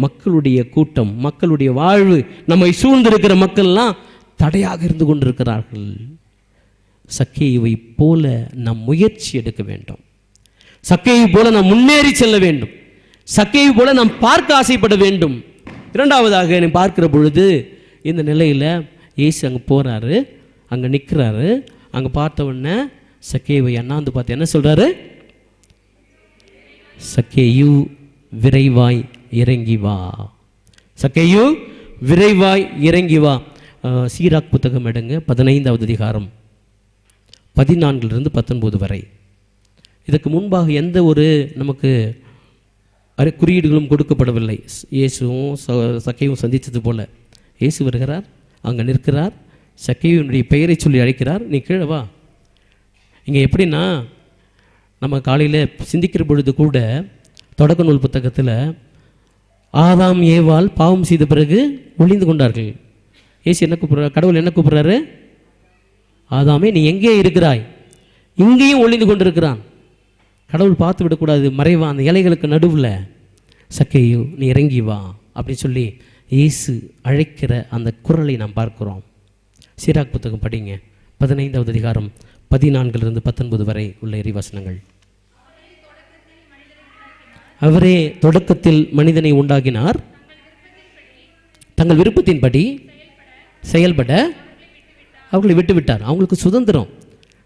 மக்களுடைய கூட்டம், மக்களுடைய வாழ்வு, நம்மை சூழ்ந்திருக்கிற மக்கள்லாம் தடையாக இருந்து கொண்டிருக்கிறார்கள். சக்கேயுவை போல நாம் முயற்சி எடுக்க வேண்டும். சக்கேயு போல நாம் முன்னேறி செல்ல வேண்டும். சக்கேயு போல நாம் பார்க்க ஆசைப்பட வேண்டும். இரண்டாவதாக நீ பார்க்கிற பொழுது இந்த நிலையில் இயேசு அங்கே போகிறாரு, அங்கே நிற்கிறாரு. அங்கே பார்த்த உடனே சக்கேயுவை அண்ணாந்து பார்த்து என்ன சொல்கிறாரு? சக்கேயு விரைவாய் இறங்கி வா, சக்கேயு விரைவாய் இறங்கி வா. சீராக் புத்தகம் எடுங்க, 15வது அதிகாரம் 14 to 19 வரை. இதற்கு முன்பாக எந்த ஒரு நமக்கு குறியீடுகளும் கொடுக்கப்படவில்லை. இயேசுவும் சக்கேயும் சந்தித்தது போல இயேசு வருகிறார், அங்கே நிற்கிறார், சக்கேயுனுடைய பெயரை சொல்லி அழைக்கிறார், நீ கீழே வா. இங்கே எப்படின்னா, நம்ம காலையில் சிந்திக்கிற பொழுது கூட தொடக்க நூல் புத்தகத்தில் ஆதாம் ஏவாள் பாவம் செய்த பிறகு ஒளிந்து கொண்டார்கள். இயேசு என்ன கூப்பிட்றாரு? கடவுள் என்ன கூப்பிட்றாரு? ஆதாமே நீ எங்கே இருக்கிறாய்? இங்கேயும் ஒளிந்து கொண்டிருக்கிறான். கடவுள் பார்த்து விடக்கூடாது, மறைவா அந்த இலைகளுக்கு நடுவில், சக்கேயு நீ இறங்கி வா அப்படின்னு சொல்லி இயேசு அழைக்கிற அந்த குரலை நாம் பார்க்கிறோம். சீராக் புத்தகம் படிங்க, 15வது அதிகாரம் 14 to 19 வரை உள்ள இறைவசனங்கள். அவரே தொடக்கத்தில் மனிதனை உண்டாக்கினார், தங்கள் விருப்பத்தின்படி செயல்பட அவர்களை விட்டுவிட்டார். அவங்களுக்கு சுதந்திரம்,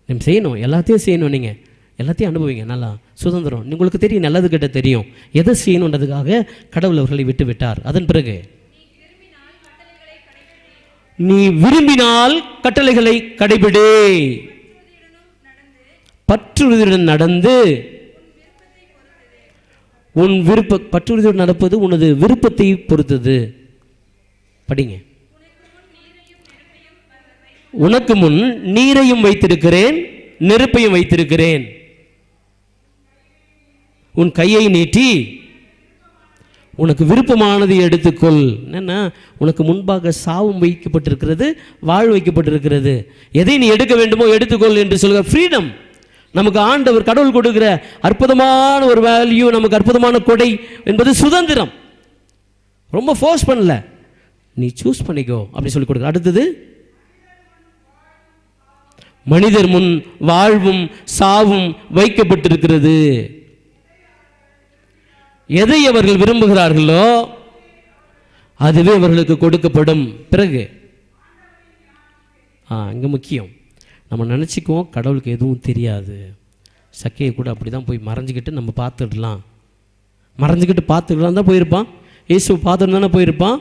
நம்ம செய்யணும், எல்லாத்தையும் செய்யணும், நீங்கள் எல்லாத்தையும் அனுபவிங்க, நல்லா சுதந்திரம் உங்களுக்கு தெரியும், நல்லது கிட்ட தெரியும், எதை செய்யணுன்றதுக்காக கடவுள் அவர்களை விட்டு விட்டார். அதன் பிறகு நீ விரும்பினால் கட்டளைகளை கடைபிடி, பற்றுறுதியுடன் நடந்து உன் பற்றுறுதியுடன் நடப்பது உனது விருப்பத்தை பொறுத்தது. படிங்க. உனக்கு முன் நீரையும் வைத்திருக்கிறேன், நெருப்பையும் வைத்திருக்கிறேன். உன் கையை நீட்டி உனக்கு விருப்பமானதை எடுத்துக்கொள். என்னன்னா, உனக்கு முன்பாக சாவும் வைக்கப்பட்டிருக்கிறது, வாழ் வைக்கப்பட்டிருக்கிறது. எதை நீ எடுக்க வேண்டுமோ எடுத்துக்கொள் என்று சொல்கிற ஃப்ரீடம் நமக்கு ஆண்டவர் கடவுள் கொடுக்கிற அற்புதமான ஒரு வேல்யூ, நமக்கு அற்புதமான கொடை என்பது சுதந்திரம். ரொம்ப ஃபோர்ஸ் பண்ணல, நீ சூஸ் பண்ணிக்கோ அப்படி சொல்லி கொடுக்குற. அடுத்தது, மனிதர் முன் வாழ்வும் சாவும் வைக்கப்பட்டிருக்கிறது. எதை அவர்கள் விரும்புகிறார்களோ அதுவே அவர்களுக்கு கொடுக்கப்படும். பிறகு இங்கே முக்கியம், நம்ம நினச்சிக்குவோம் கடவுளுக்கு எதுவும் தெரியாது. சக்கையை கூட அப்படி தான் போய் மறைஞ்சிக்கிட்டு நம்ம பார்த்துடலாம், மறைஞ்சிக்கிட்டு பார்த்துக்கலாம் தான் போயிருப்பான். இயேசு பார்த்துட்டு தானே போயிருப்பான்.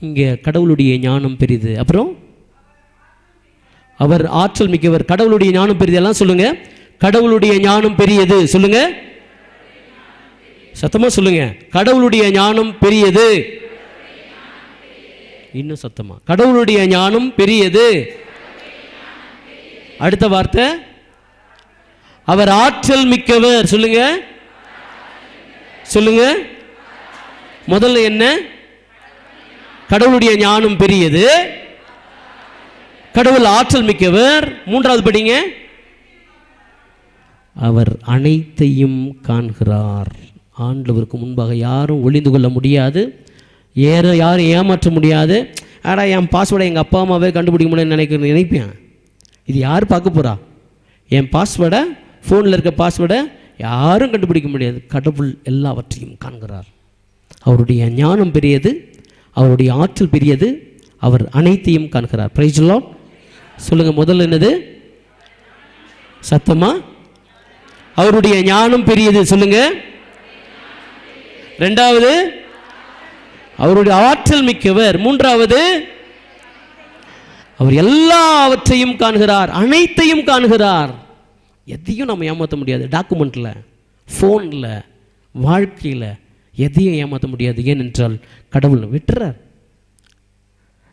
இங்கே கடவுளுடைய ஞானம் பெரிது. அப்புறம் அவர் ஆற்றல் மிக்கவர். கடவுளுடைய ஞானம் பெரியது. எல்லாம் சொல்லுங்க, கடவுளுடைய ஞானம் பெரியது. சொல்லுங்க, சத்தமா சொல்லுங்க, கடவுளுடைய ஞானம் பெரியது. இன்னும் சத்தமா, கடவுளுடைய ஞானம் பெரியது. அடுத்த வார்த்தை, அவர் ஆற்றல் மிக்கவர். சொல்லுங்க சொல்லுங்க. முதல்ல என்ன? கடவுளுடைய ஞானம் பெரியது, கடவுள் ஆற்றல் மிக்கவர். மூன்றாவது படிங்க, அவர் அனைத்தையும் காண்கிறார். ஆண்டவருக்கு முன்பாக யாரும் ஒளிந்து கொள்ள முடியாது, யாரும் ஏமாற்ற முடியாது. ஆடா என் பாஸ்வேர்டை எங்கள் அப்பா அம்மாவே கண்டுபிடிக்க முடியும்னு நினைப்பேன். இது யார் பார்க்க போகிறா? என் பாஸ்வேர்டை, ஃபோனில் இருக்க பாஸ்வேர்டை யாரும் கண்டுபிடிக்க முடியாது. கடவுள் எல்லாவற்றையும் காண்கிறார். அவருடைய ஞானம் பெரியது, அவருடைய ஆற்றல் பெரியது, அவர் அனைத்தையும் காண்கிறார். Praise the Lord. சொல்லுங்க, முதல்ல என்னது? சத்தமா, அவருடைய ஞானம் பெரியது. சொல்லுங்க. இரண்டாவது, அவருடைய ஆற்றல் மிக்கவர். மூன்றாவது, அவர் எல்லாவற்றையும் காண்கிறார், அனைத்தையும் காண்கிறார். எதையும் நம்ம ஏமாற்ற முடியாது. டாக்குமெண்ட்ல, ஃபோனில், வாழ்க்கையில் எதையும் ஏமாற்ற முடியாது. ஏனென்றால் கடவுள் விட்டுறார்.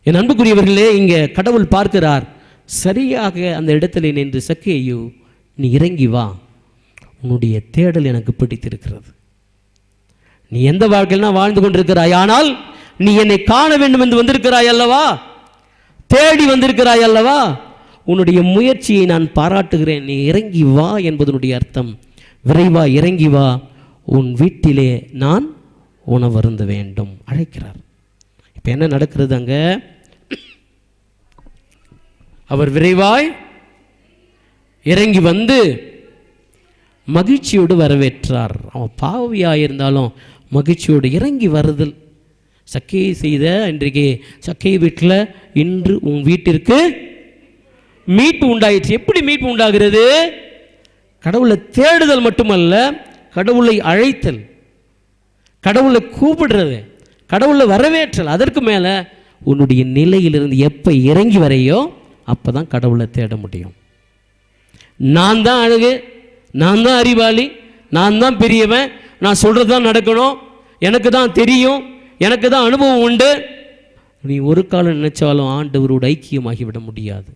என் அன்புக்குரியவர்களே, இங்கே கடவுள் பார்க்கிறார். சரியாக அந்த இடத்துல நின்று, சக்கேயு நீ இறங்கி வா, உன்னுடைய தேடல் எனக்கு பிடித்திருக்கிறது. நீ எந்த வாழ்க்கையில்னா வாழ்ந்து கொண்டிருக்கிறாய், ஆனால் நீ என்னை காண வேண்டும் என்று வந்திருக்கிறாய் அல்லவா, தேடி வந்திருக்கிறாய் அல்லவா, உன்னுடைய முயற்சியை நான் பாராட்டுகிறேன். நீ இறங்கி வா என்பதனுடைய அர்த்தம், விரைவா இறங்கி வா, உன் வீட்டிலே நான் உணவருந்த வேண்டும் அழைக்கிறார். இப்போ என்ன நடக்கிறது அங்க? அவர் விரைவாய் இறங்கி வந்து மகிழ்ச்சியோடு வரவேற்றார். அவன் பாவியாயிருந்தாலும் மகிழ்ச்சியோடு இறங்கி வருதல். சக்கையை செய்த இன்றைக்கு சக்கை வீட்டில் இன்று உன் வீட்டிற்கு மீட்பு உண்டாயிற்று. எப்படி மீட்பு உண்டாகிறது? கடவுளை தேடுதல் மட்டுமல்ல, கடவுளை அழைத்தல், கடவுளை கூப்பிடுறது, கடவுளை வரவேற்றல். அதற்கு மேலே உன்னுடைய நிலையிலிருந்து எப்போ இறங்கி வரையோ அப்போ தான் கடவுளை தேட முடியும். நான் தான் அழகு, நான் தான் அறிவாளி, நான் தான் பெரியவன், நான் சொல்கிறது தான் நடக்கணும், எனக்கு தான் தெரியும், எனக்கு தான் அனுபவம் உண்டு, நீ ஒரு காலம் நினைச்சாலும் ஆண்டவரோடு ஐக்கியமாகிவிட முடியாது.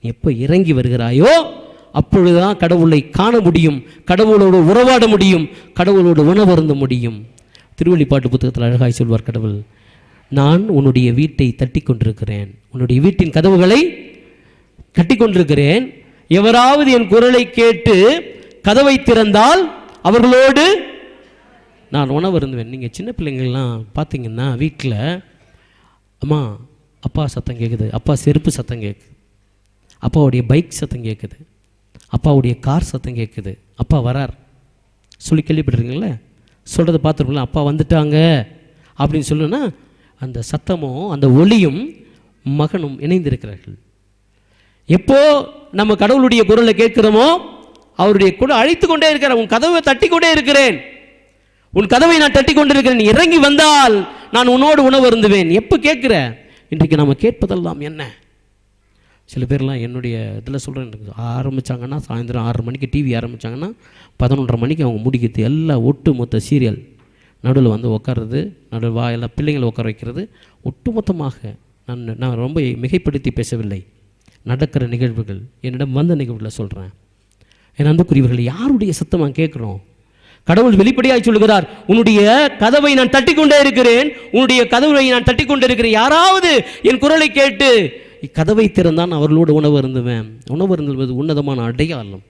நீ எப்போ இறங்கி வருகிறாயோ அப்பொழுதுதான் கடவுளை காண முடியும், கடவுளோடு உறவாட முடியும், கடவுளோடு உணவருந்த முடியும். திருவெளிப்பாட்டு புத்தகத்தில் அழகாய் சொல்வார் கடவுள், நான் உன்னுடைய வீட்டை தட்டி கொண்டிருக்கிறேன், உன்னுடைய வீட்டின் கதவுகளை கட்டி கொண்டிருக்கிறேன். எவராவது என் குரலை கேட்டு கதவை திறந்தால் அவர்களோடு நான் உணவருந்துவேன். நீங்கள் சின்ன பிள்ளைங்கள்லாம் பார்த்தீங்கன்னா வீட்டில் அம்மா அப்பா சத்தம் கேட்குது, அப்பா செருப்பு சத்தம் கேட்குது, அப்பாவுடைய பைக் சத்தம் கேட்குது, அப்பாவுடைய கார் சத்தம் கேட்குது, அப்பா வரார் சொல்லி கேள்விப்பட்டிருக்கீங்களே, சொல்கிறத பார்த்துருக்கோங்களா, அப்பா வந்துட்டாங்க அப்படின்னு சொல்லுன்னா அந்த சத்தமும் அந்த ஒளியும் மகனும் இணைந்திருக்கிறார்கள். எப்போ நம்ம கடவுளுடைய குரலை கேட்கிறோமோ அவருடைய குரல் அழைத்து கொண்டே இருக்கிறார். உன் கதவை தட்டி கொண்டே இருக்கிறேன், உன் கதவை நான் தட்டி கொண்டிருக்கிறேன், நீ இறங்கி வந்தால் நான் உன்னோடு உணவு அருந்துவேன். எப்போ கேட்குற? இன்றைக்கு நம்ம கேட்பதெல்லாம் என்ன? சில பேர்லாம் என்னுடைய இதில் சொல்கிறேன், ஆரம்பித்தாங்கன்னா சாயந்தரம் 6 மணிக்கு டிவி ஆரம்பித்தாங்கன்னா 11:30 மணிக்கு அவங்க முடிக்கிறது. எல்லாம் ஒட்டு மொத்த சீரியல் நடுவில் வந்து உட்கார்றது, நடுவில் எல்லாம் பிள்ளைங்களை உட்கார வைக்கிறது. ஒட்டுமொத்தமாக நான் ரொம்ப மிகைப்படுத்தி பேசவில்லை, நடக்கிற நிகழ்வுகள், என்னிடம் வந்த நிகழ்வுகளை சொல்கிறேன். என் அன்புக்குரியவர்கள், யாருடைய சத்தமாக கேட்குறோம்? கடவுள் வெளிப்படையாக சொல்லுகிறார், உன்னுடைய கதவை நான் தட்டி கொண்டே இருக்கிறேன், உன்னுடைய கதவை நான் தட்டி கொண்டே இருக்கிறேன், யாராவது என் குரலை கேட்டு கதவை திறந்தான் அவர்களோடு உணவு அருந்துவேன். உணவு அருந்துவது உன்னதமான அடையாளம்.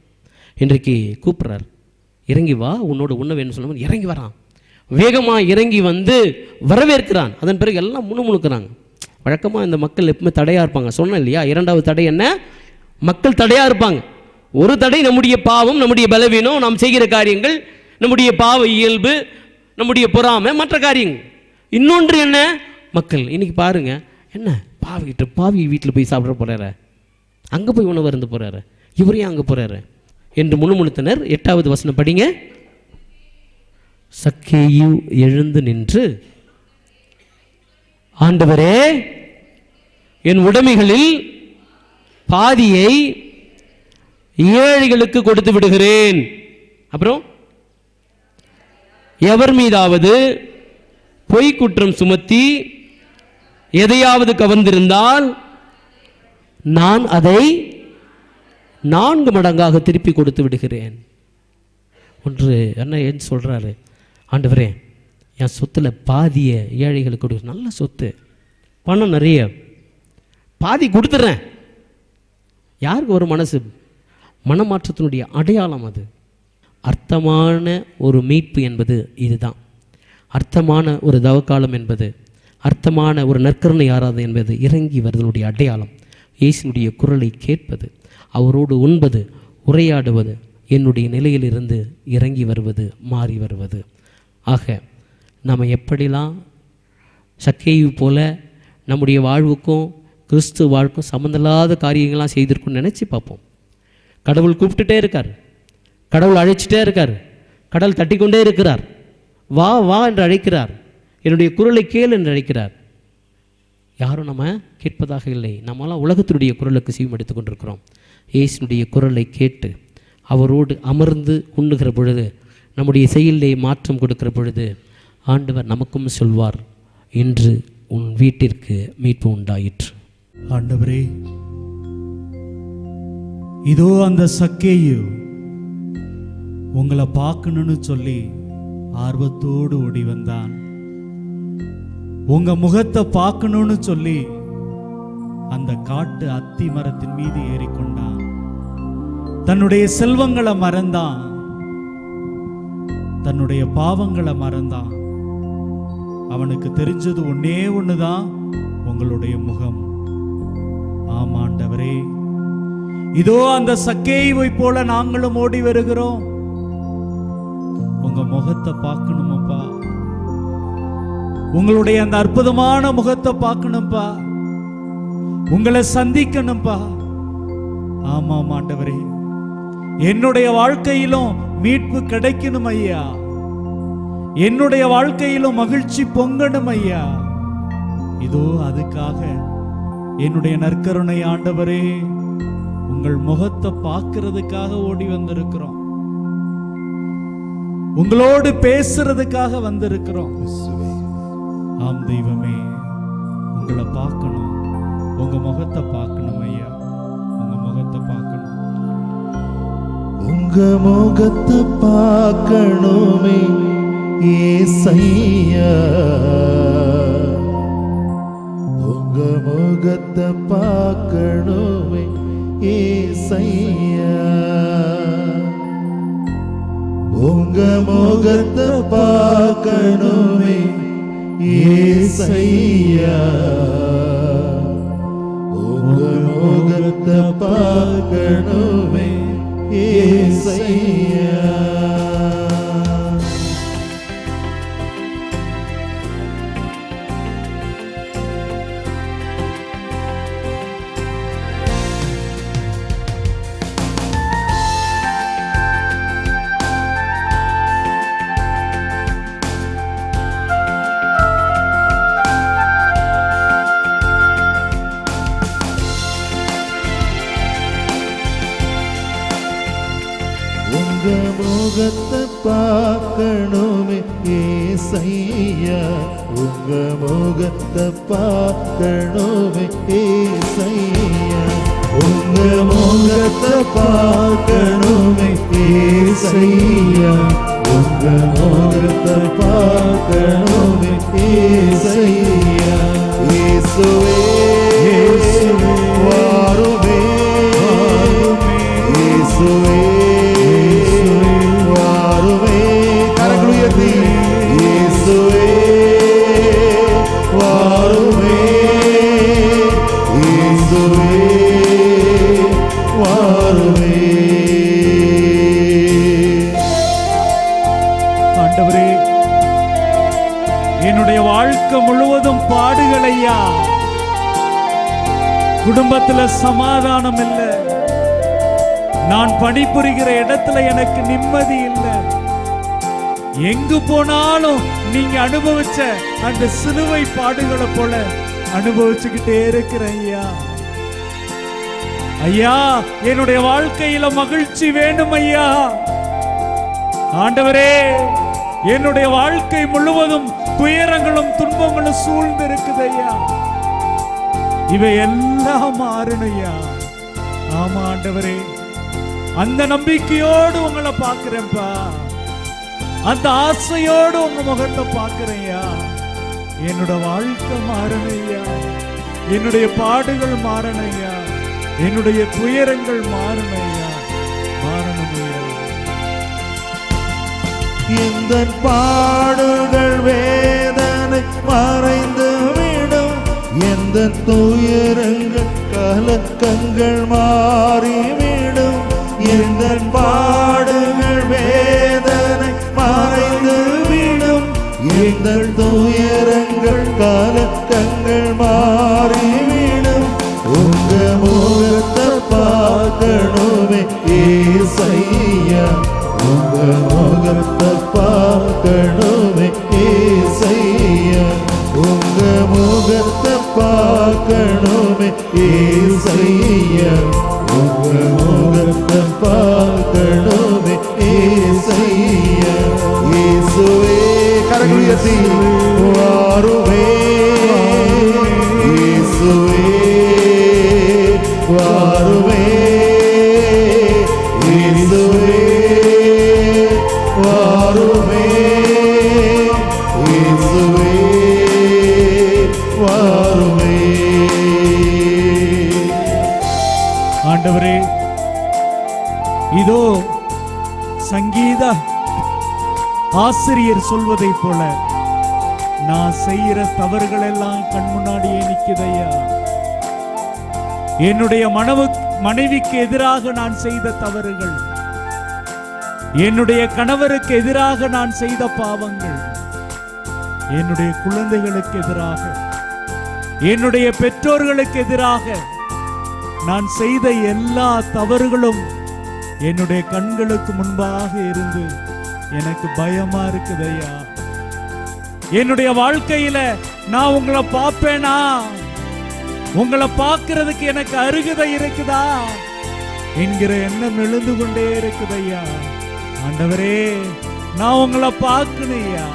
இன்றைக்கு கூப்பிட்றார், இறங்கி வா உன்னோட உணவுன்னு சொன்ன இறங்கி வரான், வேகமாக இறங்கி வந்து வரவேற்கிறான். அதன் பிறகு எல்லாம் முணுமுணுக்கிறாங்க. வழக்கமாக இந்த மக்கள் எப்பவுமே தடையாக இருப்பாங்க. சொன்னேன் இல்லையா, 2வது தடை என்ன? மக்கள் தடையாக இருப்பாங்க. ஒரு தடை நம்முடைய பாவம், நம்முடைய பலவீனம், நாம் செய்கிற காரியங்கள், நம்முடைய பாவ இயல்பு, நம்முடைய பொறாமை, மற்ற காரியங்கள். இன்னொன்று என்ன? மக்கள். இன்னைக்கு பாருங்க, என்ன பாவி வீட்டில் போய் சாப்பிட போறாரு, அங்கே போய் உணவு அருந்த போறாரு, இவரையும் அங்கே போறாரு என்று முணுமுணுத்தனர். 8வது வசனம் படிங்க. சக்கேயு எழுந்து நின்று, ஆண்டவரே, என் உடைமைகளில் பாதியை ஏழைகளுக்கு கொடுத்து விடுகிறேன். அப்புறம் எவர் மீதாவது பொய் குற்றம் சுமத்தி எதையாவது கவர்ந்திருந்தால் நான் அதை 4 மடங்காக திருப்பி கொடுத்து விடுகிறேன். ஒன்று என்ன ஏன் சொல்றாரு, ஆண்டவரே என் சொத்துல பாதியை ஏழைகளுக்கு கொடு. நல்ல சொத்து, பணம் நிறைய, பாதி கொடுத்துட்றேன். யாருக்கு ஒரு மனசு? மனமாற்றத்தினுடைய அடையாளம் அது. அர்த்தமான ஒரு மீட்பு என்பது இதுதான். அர்த்தமான ஒரு தவக்காலம் என்பது, அர்த்தமான ஒரு நற்கருணை ஆராதனை என்பது இறங்கி வருதலுடைய அடையாளம். இயேசுனுடைய குரலை கேட்பது, அவரோடு உண்பது, உரையாடுவது, என்னுடைய நிலையிலிருந்து இறங்கி வருவது, மாறி வருவது. ஆக நம்ம எப்படிலாம் சக்கேயு போல நம்முடைய வாழ்வுக்கும் கிறிஸ்து வாழ்க்கும் சம்மந்தமில்லாத காரியங்கள்லாம் செய்திருக்குன்னு நினச்சி பார்ப்போம். கடவுள் கூப்பிட்டுட்டே இருக்கார், கடவுள் அழைச்சிட்டே இருக்கார், கடவுள் தட்டிக்கொண்டே இருக்கிறார். வா வா என்று அழைக்கிறார், என்னுடைய குரலை கேள் என்று அழைக்கிறார். யாரும் நம்ம கேட்பதாக இல்லை. நம்மளாம் உலகத்தினுடைய குரலுக்கு செவிமடுத்து கொண்டிருக்கிறோம். இயேசுனுடைய குரலை கேட்டு அவரோடு அமர்ந்து உண்ணுகிற பொழுது, நம்முடைய செயலிலே மாற்றம் கொடுக்கிற பொழுது ஆண்டவர் நமக்கும் சொல்வார், இன்று உன் வீட்டிற்கு மீட்பு உண்டாயிற்று. ஆண்டவரே, இதோ அந்த சக்கேயு உங்களை பார்க்கணும்னு சொல்லி ஆர்வத்தோடு ஓடி வந்தான். உங்க முகத்தை பார்க்கணும்னு சொல்லி அந்த காட்டு அத்தி மரத்தின் மீது ஏறிக்கொண்டான். தன்னுடைய செல்வங்களை மறந்தான், தன்னுடைய பாவங்களை மறந்தான். அவனுக்கு தெரிஞ்சது ஒன்னே ஒண்ணுதான், உங்களுடைய முகம். ஆமாண்டவரே, இதோ அந்த சக்கேயுவை போல நாங்களும் ஓடி வருகிறோம். உங்க முகத்தை பார்க்கணுமப்பா, உங்களுடைய அந்த அற்புதமான முகத்தை பார்க்கணும்பா, உங்களை சந்திக்கணும்பா. ஆமாம் ஆண்டவரே, என்னுடைய வாழ்க்கையிலும் மீட்பு கிடைக்கணும் ஐயா, என்னுடைய வாழ்க்கையிலும் மகிழ்ச்சி பொங்கணும் ஐயா. இதோ அதுக்காக என்னுடைய நற்கருணை ஆண்டவரே, உங்கள் முகத்தை பார்க்கிறதுக்காக ஓடி வந்திருக்கிறோம், உங்களோடு பேசுறதுக்காக வந்திருக்கிறோம். ஆம் தெய்வமே, உங்களை பார்க்கணும், உங்க முகத்தை பார்க்கணும் ஐயா, உங்க முகத்தை பார்க்கணும். உங்க முகத்தை பார்க்கணுமே ஏசையா, உங்க முகத்தை பார்க்கணுமே ஏசையா, உங்க முகத்தை பார்க்கணுமே ஏசையா, உங்க முகத்தை பார்க்கணுமே ஏசையா. உங்க முகத்தை பார்க்கணுமே ஏசையா, உங்க முகத்தை பார்க்கணுமே ஏசையா, உங்க முகத்தை பார்க்கணுமே ஏசையா, உங்க முகத்தை பார்க்கணுமே ஏசையா. இயேசுவே வாருமே, இயேசுவே வாருமே, கரங்களை உயர்த்தி இயேசுவே வாருமே, இயேசுவே வாருமே. ஆண்டவரே, என்னுடைய வாழ்க்கை முழுவதும் பாடுகள் ஐயா. குடும்பத்துல சமாதானம் இல்லை, நான் பணிபுரிகிற இடத்துல எனக்கு நிம்மதி இல்லை. எங்கு போனாலும் நீங்க அனுபவிச்ச அந்த சிலுவை பாடுகளை போல அனுபவிச்சுக்கிட்டே இருக்கிற ஐயா. ஐயா, என்னுடைய வாழ்க்கையில மகிழ்ச்சி வேண்டும் ஐயா. ஆண்டவரே, என்னுடைய வாழ்க்கை முழுவதும் துயரங்களும் துன்பங்களும் சூழ்ந்து இருக்குது ஐயா. இவை எல்லாம் மாறணையா. ஆமா ஆண்டவரே, அந்த நம்பிக்கையோடு உங்களை பார்க்கிறேன்ப்பா, அந்த ஆசையோடு உங்க முகத்தை பார்க்கிறேன்யா. என்னோட வாழ்க்கை மாறணையா, என்னுடைய பாடுகள் மாறணையா, என்னுடைய துயரங்கள் மாறணையா, மாறணையா. இந்த பாடுகள் வேதனை மறைந்து விடும், எந்த துயரங்கள் கலக்கங்கள் மாறிவிடும். எந்த பாடுகள் வேதனை மறைந்து விடும், எந்த துயரங்கள் கலக்கங்கள் மாறிவிடும். உங்க முகத்தை பார்க்கணுமே ஏசையா, உங்க முகத்தை பார்க்கணுமே ஏசையா, உங்க முகத்தை பார்க்கணுமே ஏசையா, உங்க முகத்தை பார்க்கணுமே ஏசையா. இயேசுவே, கரங்கள் உயர்த்தி வாருமே, இயேசுவே வாருமே, இயேசுவே வாருமே, இயேசுவே வாருமே. ஆண்டவரே, இதோ சங்கீத ஆசிரியர் சொல்வதை போல நான் செய்யற தவறுகள் எல்லாம் கண் முன்னாடியே நிக்குதையா. என்னுடைய மனைவிக்கு எதிராக நான் செய்த தவறுகள், என்னுடைய கணவருக்கு எதிராக நான் செய்த பாவங்கள், என்னுடைய குழந்தைகளுக்கு எதிராக, என்னுடைய பெற்றோர்களுக்கு எதிராக நான் செய்த எல்லா தவறுகளும் என்னுடைய கண்களுக்கு முன்பாக இருந்து எனக்கு பயமா இருக்குதையா. என்னுடைய வாழ்க்கையில நான் உங்களை பார்ப்பேனா, உங்களை பார்க்கிறதுக்கு எனக்கு அருகதை இருக்குதா என்கிற எண்ணம் எழுந்து கொண்டே இருக்குதையா. ஆண்டவரே, நான் உங்களை பார்க்கணையா.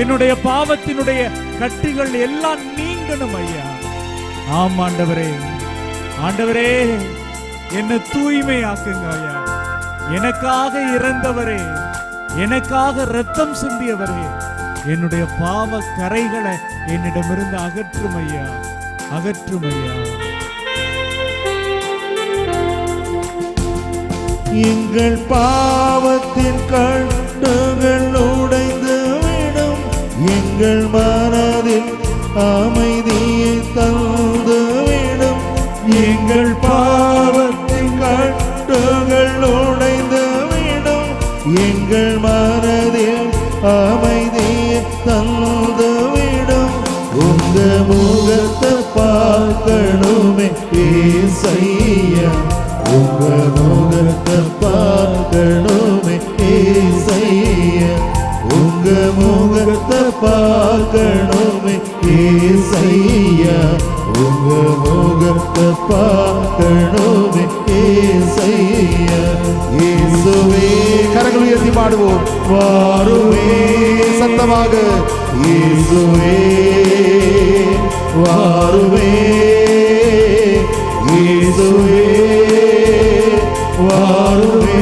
என்னுடைய பாவத்தினுடைய கட்டுகள் எல்லாம் நீங்கணும் ஐயா. ஆம் ஆண்டவரே, ஆண்டவரே, என்னை தூய்மையாக்குங்க ஐயா. எனக்காக இறந்தவரே, எனக்காக இரத்தம் சிந்தியவரே, என்னுடைய பாவ கரைகளை என்னிடமிருந்து அகற்றும் ஐயா, அகற்றும் ஐயா. எங்கள் பாவத்தின் கட்டுகள் உடைந்து விடும், எங்கள் மனதில் அமைதியை தந்து விடும். எங்கள் பாவத்தின் கட்டுகள் உடைந்து விடும், எங்கள் மனதில் அமைதியை தந்து விடும். உங்க முகத்தை பார்க்கணுமே ஏசையா, உங்க முகத்தை பார்க்கணுமே ஏசையா, உங்க முகத்தை பார்க்கணுமே ஏசையா, உங்க முகத்தை பார்க்கணுமே ஏசையா. இயேசுவே, கரங்கள் உயர்த்தி பாடுவோம். வாருமே சத்தமாக, இயேசுவே வாருமே, இயேசுவே வாருமே,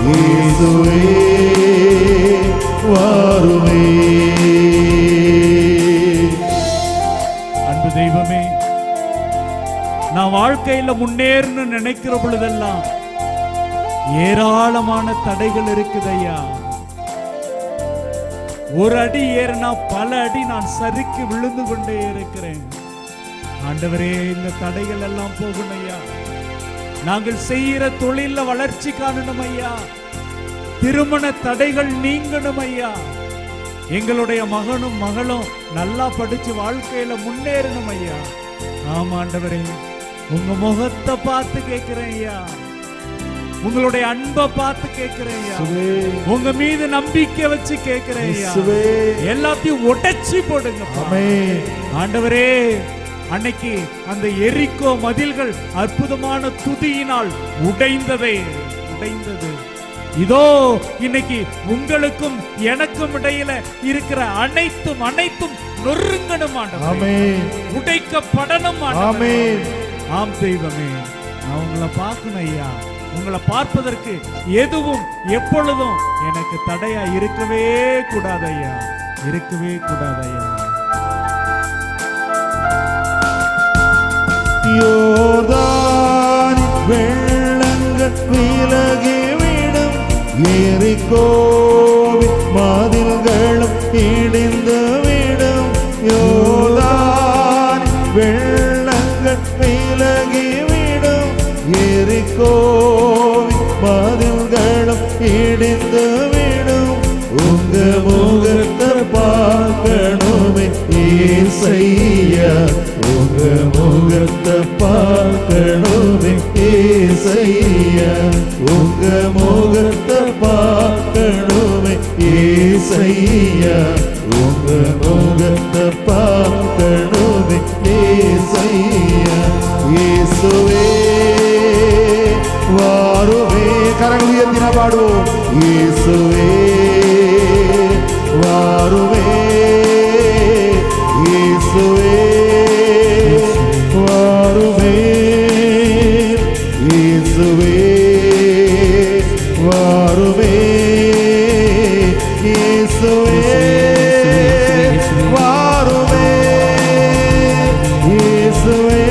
இயேசுவே வாருமே. அன்பு தெய்வமே, நான் வாழ்க்கையில முன்னேறணும்னு நினைக்கிற பொழுதெல்லாம் ஏராளமான தடைகள் இருக்குதையா. ஒரு அடி ஏறினா பல அடி நான் சறுக்கி விழுந்து கொண்டே இருக்கிறேன். ஆண்டவரே, இந்த தடைகள் எல்லாம் போகணும் ஐயா. நாங்கள் செய்யற தொழில வளர்ச்சி காணணும் ஐயா. திருமண தடைகள் நீங்கணும் ஐயா. எங்களுடைய மகனும் மகளும் நல்லா படிச்சு வாழ்க்கையில முன்னேறணும் ஐயா. ஆமா ஆண்டவரே, உங்க முகத்தை பார்த்து கேட்கிறேன் ஐயா, உங்களுடைய அன்பை பார்த்து கேட்கிறேன் ஐயா, உங்க மீது நம்பிக்கை வச்சு கேட்கிறேன் ஐயா. எல்லாத்தையும் உடைச்சி போடுங்க ஆமென். ஆண்டவரே, அன்னைக்கு அந்த எரிக்கோ மதில்கள் அற்புதமான துதியினால் உடைந்தது. இதோ இன்னைக்கு உங்களுக்கும் எனக்கும் இடையில இருக்கிற அனைத்தும் நொறுங்கணும் ஆண்டவரே, உடைக்கப்படணும் ஆண்டவரே. ஆம் தெய்வமே, நான் உங்களை பார்க்கணும் ஐயா. உங்களை பார்ப்பதற்கு எதுவும் எப்பொழுதும் எனக்கு தடையா இருக்கவே கூடாதையா, இருக்கவே கூடாதையா. யோர்தான் வெள்ளங்கள் விலகிவிடும், எரிகோவின் மதில்களும் இடிந்து விடும். யோர்தான் வெள்ளங்கள் விலகிவிடும், எரிகோவின் மதில்களும் இடிந்து விடும். உங்க முகத்தை பார்க்கணுமே ஏசையா, உங்க முகத்தை பார்க்கணுமே ஏசையா, உங்க முகத்தை பார்க்கணுமே ஏசையா, உங்க முகத்தை பார்க்கணுமே ஏசையா. இயேசுவே வாருமே, கரங்கள் உயர்த்தின பாடுவோம். இயேசுவே வாருமே, இயேசுவே வாருமே, இயேசுவே வாருமே, இயேசுவே வாருமே, இயேசுவே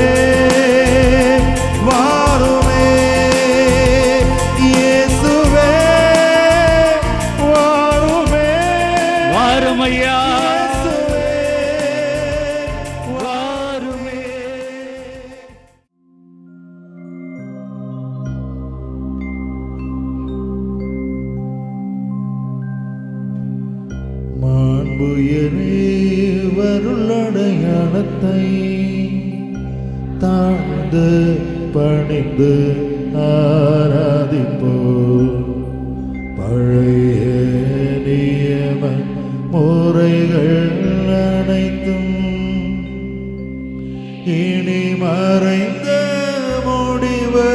வாருமே, இயேசுவே வாருமே. வாருமையா, மாண்புயரே வருளடையாளத்தை தாழ்ந்து பணிந்து ஆராதிப்போ. பழைய நியம முறைகள் அனைத்தும் இனி மறைந்த முடிவு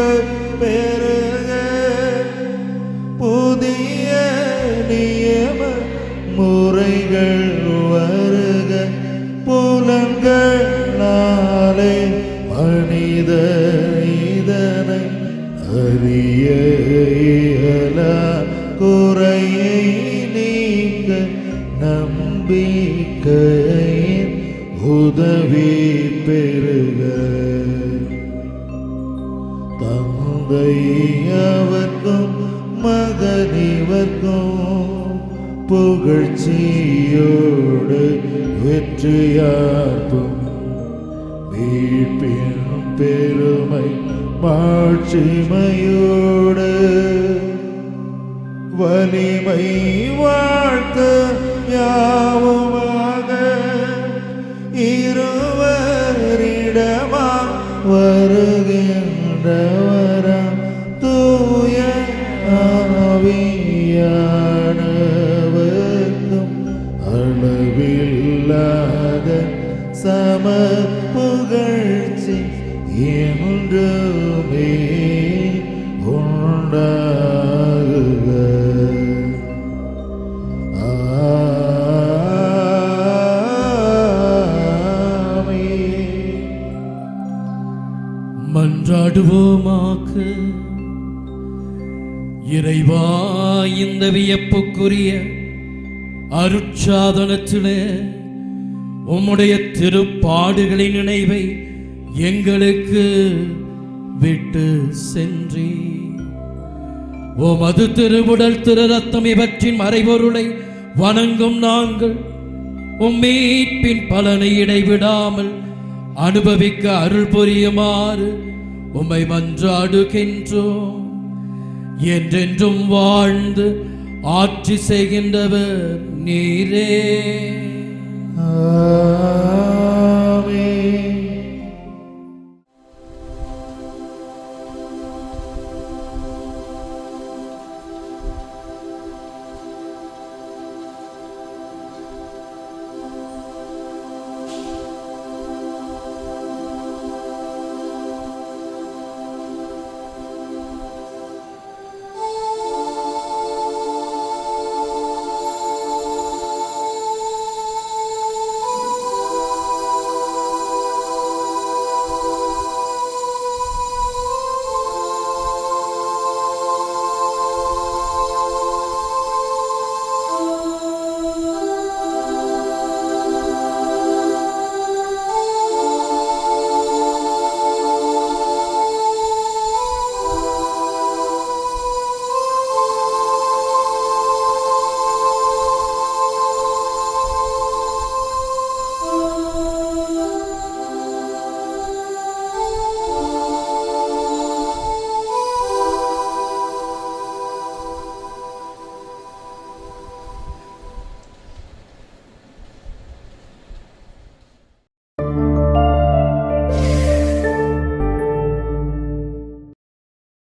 பெறுக. புதிய நியம முறைகள் வருக. புலன்களாலே மனித இதனை அறிய இயலா. குறையை நீக்க நம்பிக்கையின் உதவி பெறுக. தந்தை அவர்க்கும் மகனிவர்க்கும் புகழ்ச்சியோடு வெற்றியார்ப்பும். மீட்பின் பெருமை மாட்சிமையோடு வலிமை வாழ்த்து யாவுமாக. இருவரிடமா வருகின்றவராம் தூய ஆவியானவர்க்கும் அளவில்லாத சம புகழ்ச்சி என்றுமே உண்டாகுக. ஆமென். மன்றாடுவோமாக. இறைவா, இந்த வியப்புக்குரிய அருட்சாதனத்திலே உம்முடைய திருப்பாடுகளின் நினைவை எங்களுக்கு விட்டு சென்றி உமது திருவுடல் திரு ரத்தம் இவற்றின் மறைபொருளை வணங்கும் நாங்கள் மீட்பின் பலனை இடைவிடாமல் அனுபவிக்க அருள் புரியுமாறு உம்மை மன்றாடுகின்றோம். என்றென்றும் வாழ்ந்து ஆட்சி செய்கின்றவர் நீரே.